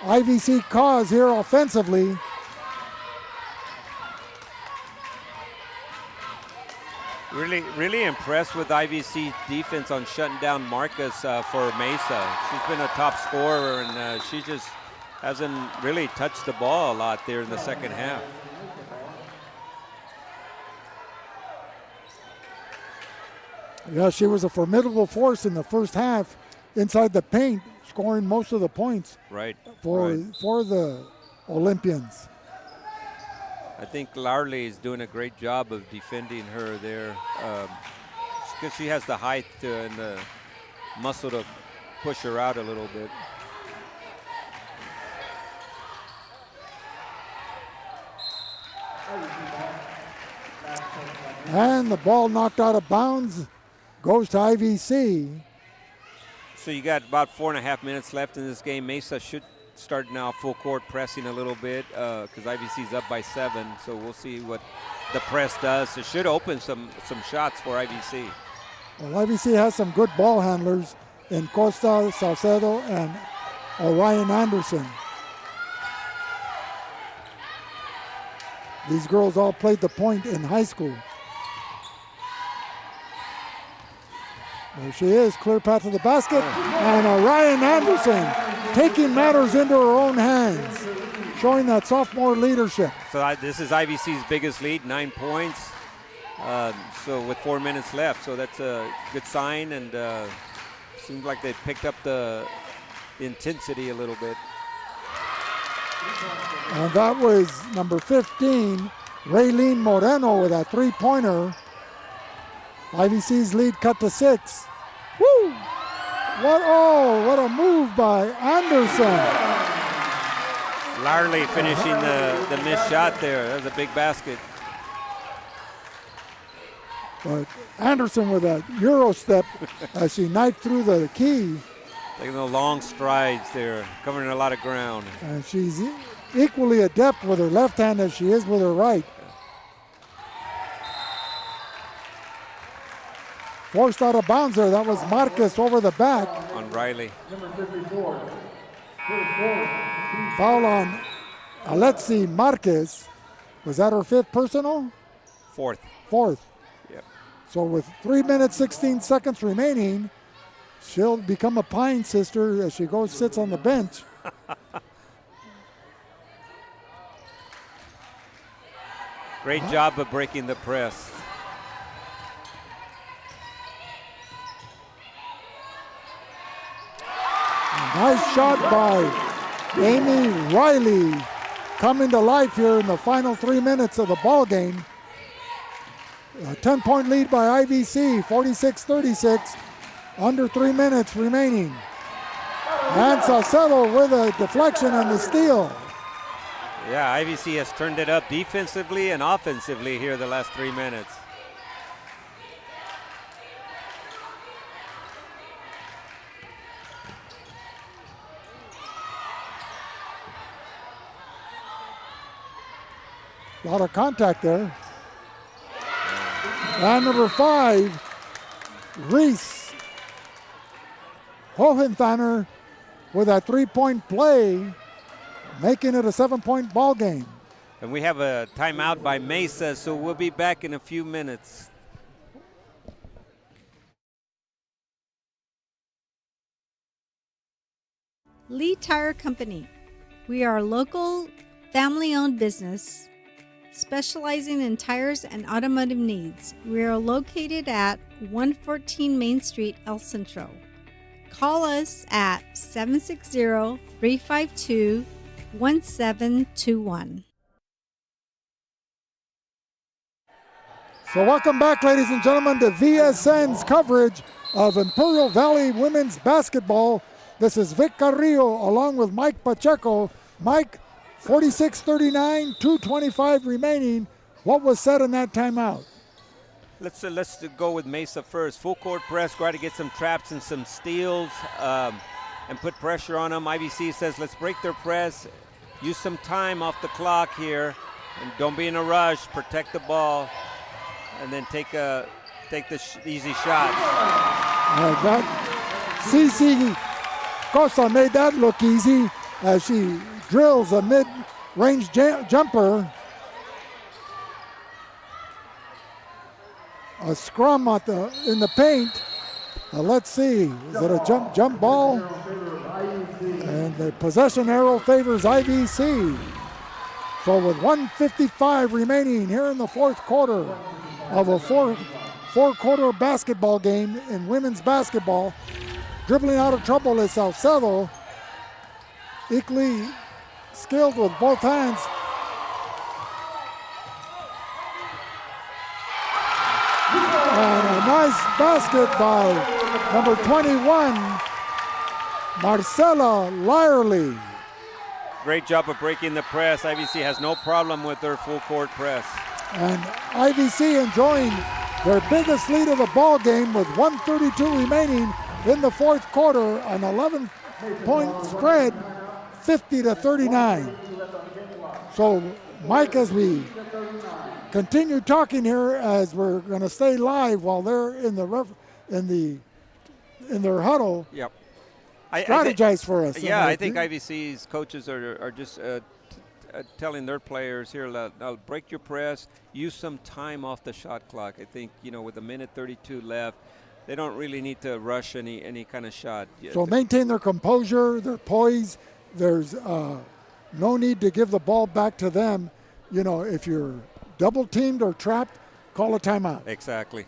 IVC cause here offensively. Really impressed with IVC's defense on shutting down Marcus for Mesa. She's been a top scorer, and she just hasn't really touched the ball a lot there in the second half. Yeah, she was a formidable force in the first half inside the paint, scoring most of the points for the Olympians. I think Larley is doing a great job of defending her there because she has the height and the muscle to push her out a little bit. And the ball knocked out of bounds goes to IVC. So you got about 4.5 minutes left in this game. Mesa should start now full court pressing a little bit because IVC's up by 7. So we'll see what the press does. It should open some shots for IVC. Well, IVC has some good ball handlers in Costa, Salcedo, and Orion Anderson. These girls all played the point in high school. There she is, clear path to the basket, and Orion Anderson taking matters into her own hands, showing that sophomore leadership. So this is IVC's biggest lead, 9 points. So with 4 minutes left, so that's a good sign, and seems like they picked up the intensity a little bit. And that was number 15, Raylene Moreno with a three-pointer. IVC's lead cut to 6. Woo! What a move by Anderson. Larley finishing the missed shot there. That was a big basket. But Anderson with a Euro step as she knifed through the key. Taking the long strides there, covering a lot of ground. And she's equally adept with her left hand as she is with her right. Forced out of bounds there. That was Marquez over the back. On Riley. Foul on Alexi Marquez. Was that her 5th personal? 4th. 4th. Yep. So with 3 minutes, 16 seconds remaining, she'll become a Pine sister as she sits on the bench. Great job of breaking the press. Nice shot by Amy Riley, coming to life here in the final 3 minutes of the ball game. A 10-point lead by IVC, 46-36, under 3 minutes remaining. And Salcedo with a deflection and the steal. Yeah, IVC has turned it up defensively and offensively here the last 3 minutes. A lot of contact there. And number 5, Reese Hohenthaler with a 3-point play, making it a 7-point ball game. And we have a timeout by Mesa, so we'll be back in a few minutes. Lee Tire Company. We are a local, family-owned business specializing in tires and automotive needs. We are located at 114 Main Street, El Centro. Call us at 760-352-1721. So welcome back, ladies and gentlemen, to VSN's coverage of Imperial Valley women's basketball. This is Vic Carrillo along with Mike Pacheco. Mike, 46-39, 2:25 remaining. What was said in that timeout? Let's go with Mesa first. Full court press, try to get some traps and some steals and put pressure on them. IVC says let's break their press, use some time off the clock here, and don't be in a rush, protect the ball, and then take the easy shots. Cici Costa made that look easy as she drills a mid-range jumper. A scrum in the paint. Let's see, is it a jump ball? And the possession arrow favors IVC. So with 1:55 remaining here in the fourth quarter of a four-quarter basketball game in women's basketball, dribbling out of trouble is Salcedo, equally skilled with both hands. And a nice basket by number 21, Marcella Lyerly. Great job of breaking the press. IVC has no problem with their full court press. And IVC enjoying their biggest lead of the ball game with 1:32 remaining in the fourth quarter, an 11-point spread, 50-39. So, Mike, as we continue talking here, as we're going to stay live while they're in their huddle. Yep. Strategize for us. Yeah, I think IVC's coaches are just telling their players here, now break your press, use some time off the shot clock. I think, with a minute 32 left, they don't really need to rush any kind of shot. So maintain their composure, their poise. There's no need to give the ball back to them. If you're double teamed or trapped, call a timeout. Exactly.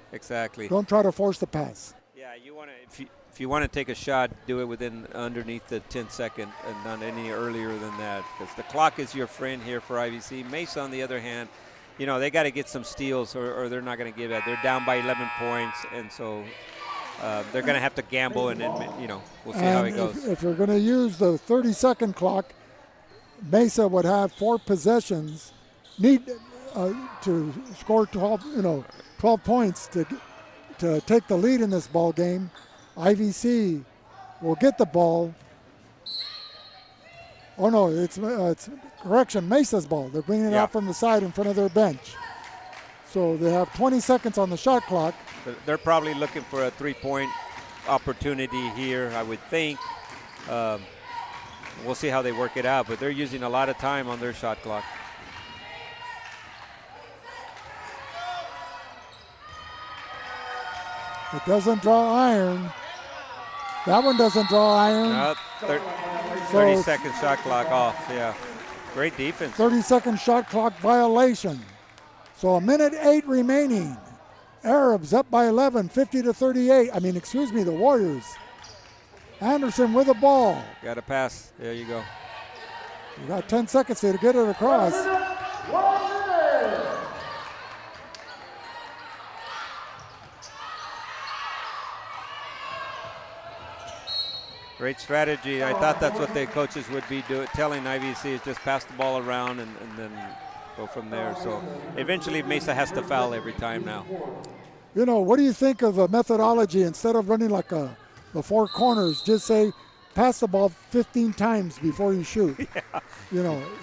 Don't try to force the pass. Yeah, you want to if you want to take a shot, do it underneath the 10 second and not any earlier than that, because the clock is your friend here for IVC. Mesa, on the other hand, they got to get some steals or they're not going to give that. They're down by 11 points, and so they're going to have to gamble, and we'll see how it goes. If you're going to use the 30-second clock, Mesa would have 4 possessions, need to score 12 points to take the lead in this ball game. IVC will get the ball. Oh no, it's correction, Mesa's ball. They're bringing it out from the side in front of their bench. So they have 20 seconds on the shot clock. They're probably looking for a 3-point opportunity here, I would think. We'll see how they work it out, but they're using a lot of time on their shot clock. It doesn't draw iron. That one doesn't draw iron. No, 30-second shot clock off, yeah. Great defense. 30-second shot clock violation. So a minute 8 remaining. Arabs up by 11, 50-38. The Warriors. Anderson with the ball. Got a pass. There you go. You got 10 seconds to get it across. Great strategy. I thought that's what the coaches would be telling IVC, is just pass the ball around and then go from there. So eventually Mesa has to foul every time now. What do you think of the methodology? Instead of running like the 4 corners, just say pass the ball 15 times before you shoot.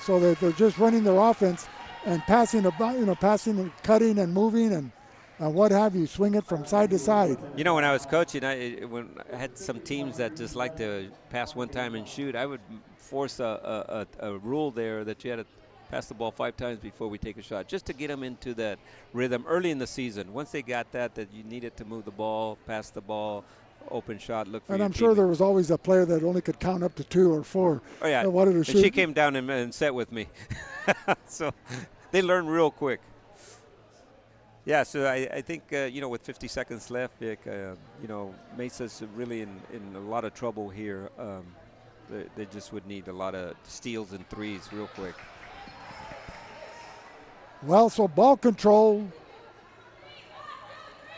So that they're just running their offense and passing about, passing and cutting and moving and what have you, swing it from side to side. When I was coaching, when I had some teams that just like to pass one time and shoot, I would force a rule there that you had to pass the ball 5 times before we take a shot, just to get them into that rhythm early in the season. Once they got that you needed to move the ball, pass the ball, open shot, look for. And I'm sure there was always a player that only could count up to 2 or 4. Oh yeah, that wanted to shoot. She came down and sat with me, so they learn real quick. Yeah, so I think, with 50 seconds left, Vic, Mesa's really in a lot of trouble here. They just would need a lot of steals and threes real quick. Well, so ball control,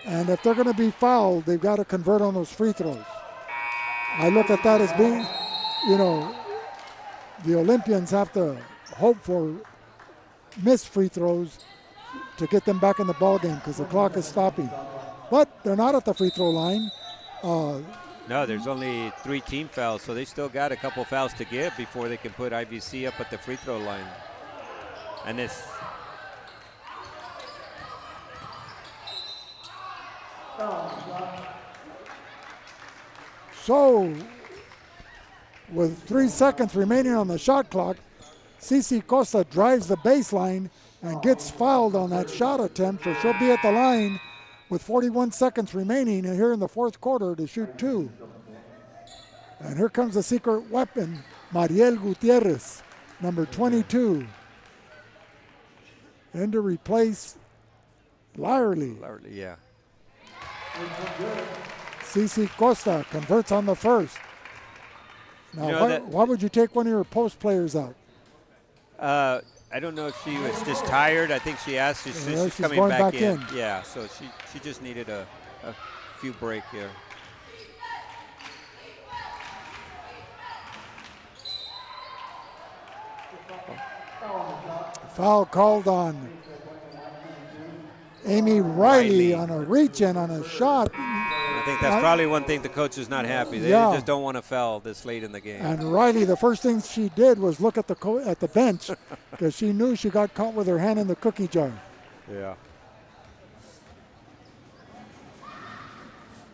and if they're going to be fouled, they've got to convert on those free throws. I look at that as being, the Olympians have to hope for missed free throws to get them back in the ball game because the clock is stopping. But they're not at the free throw line. No, there's only 3 team fouls, so they still got a couple fouls to give before they can put IVC up at the free throw line. And it's so with 3 seconds remaining on the shot clock, Cici Costa drives the baseline and gets fouled on that shot attempt, so she'll be at the line with 41 seconds remaining here in the fourth quarter to shoot 2. And here comes the secret weapon, Mariel Gutierrez, number 22. In to replace Lyerly. Lyerly, yeah. Cici Costa converts on the first. Now, why would you take one of your post players out? I don't know if she was just tired. I think she asked. She's coming back in. Yeah, so she just needed a few break here. Foul called on Amy Riley on a reach-in on a shot. I think that's probably one thing the coach is not happy. They just don't want to foul this late in the game. And Riley, the first thing she did was look at the bench because she knew she got caught with her hand in the cookie jar. Yeah.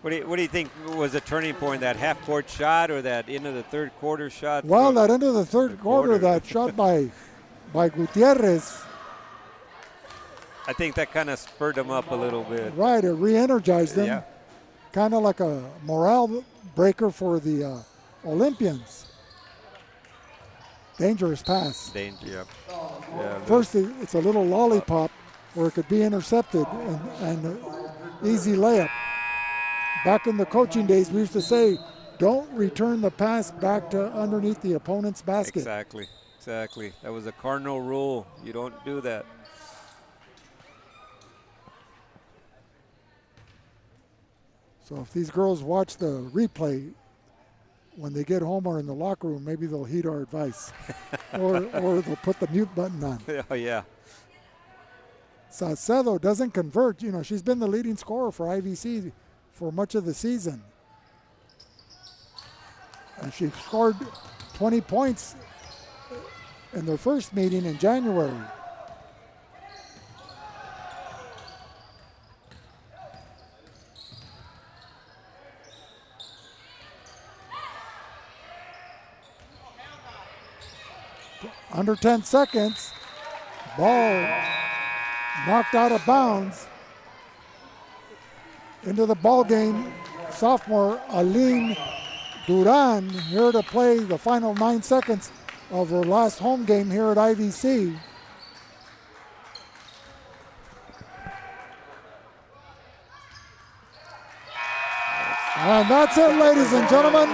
What do you think was a turning point, that half-court shot or that end of the third quarter shot? Well, that end of the third quarter, that shot by Gutierrez. I think that kind of spurred them up a little bit. Right, it re-energized them. Yeah. Kind of like a morale breaker for the Olympians. Dangerous pass. Yeah. First, it's a little lollipop where it could be intercepted and easy layup. Back in the coaching days, we used to say, don't return the pass back to underneath the opponent's basket. Exactly. That was a cardinal rule. You don't do that. So if these girls watch the replay, when they get home or in the locker room, maybe they'll heed our advice. or they'll put the mute button on. Oh, yeah. Salcedo doesn't convert. You know, she's been the leading scorer for IVC for much of the season. And she scored 20 points in their first meeting in January. Under 10 seconds, ball knocked out of bounds. Into the ball game, sophomore Aline Duran here to play the final 9 seconds of her last home game here at IVC. And that's it, ladies and gentlemen.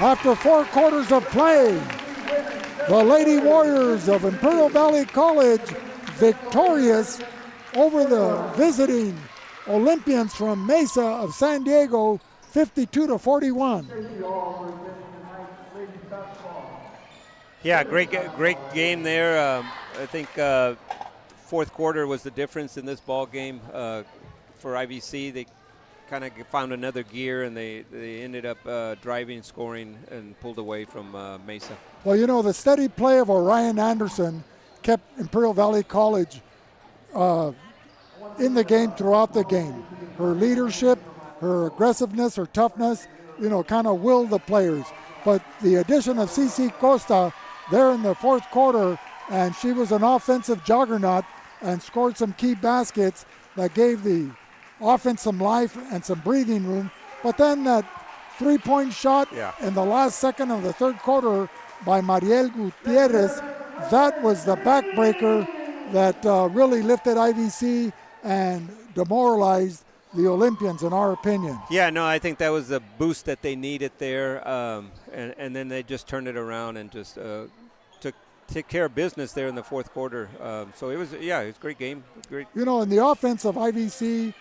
After 4 quarters of play, the Lady Warriors of Imperial Valley College victorious over the visiting Olympians from Mesa of San Diego, 52-41. Yeah, great game there. I think fourth quarter was the difference in this ball game for IVC. They kind of found another gear, and they ended up driving, scoring, and pulled away from Mesa. Well, you know, the steady play of Orion Anderson kept Imperial Valley College in the game throughout the game. Her leadership, her aggressiveness, her toughness, you know, kind of willed the players. But the addition of Cici Costa there in the fourth quarter, and she was an offensive juggernaut and scored some key baskets that gave the offense some life and some breathing room. But then that three-point shot in the last second of the third quarter by Mariel Gutierrez, that was the backbreaker that really lifted IVC and demoralized the Olympians, in our opinion. Yeah, no, I think that was the boost that they needed there, and then they just turned it around and just took care of business there in the fourth quarter. So it was a great game. Great. You know, and the offense of IVC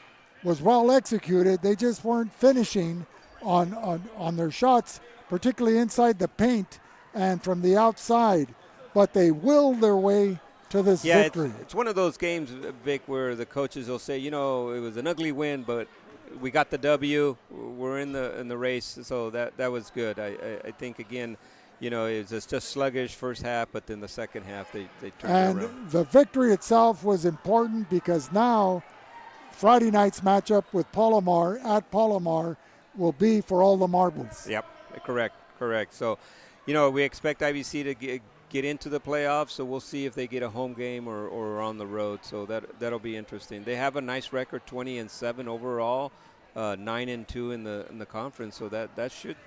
was well executed. They just weren't finishing on their shots, particularly inside the paint and from the outside. But they willed their way to this victory. It's one of those games, Vic, where the coaches will say, you know, it was an ugly win, but we got the W. We're in the race, so that was good. I think, again, you know, it was just sluggish first half, but then the second half they turned it around. And the victory itself was important because now Friday night's matchup with Palomar at Palomar will be for all the marbles. Yep, correct. So, you know, we expect IVC to get into the playoffs, so we'll see if they get a home game or on the road. So that'll be interesting. They have a nice record, 20-7 overall, 9-2 in the conference. So that should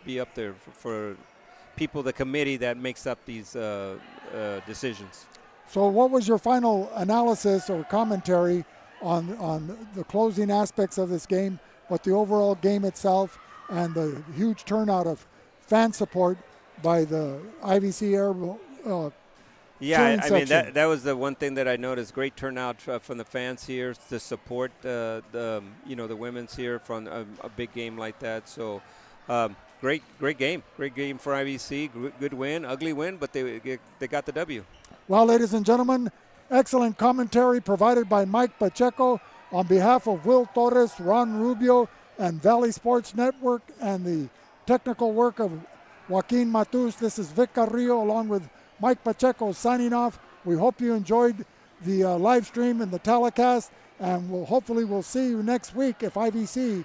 be up there for people, the committee that makes up these decisions. So what was your final analysis or commentary on the closing aspects of this game, but the overall game itself and the huge turnout of fan support by the IVC Air I mean, that was the one thing that I noticed. Great turnout from the fans here to support the women's here from a big game like that. So great game for IVC. Good win, ugly win, but they got the W. Well, ladies and gentlemen, excellent commentary provided by Mike Pacheco On behalf of Will Torres, Ron Rubio, and Valley Sports Network, and the technical work of Joaquin Matus, this is Vic Carrillo along with Mike Pacheco signing off. We hope you enjoyed the live stream and the telecast, and hopefully we'll see you next week if IVC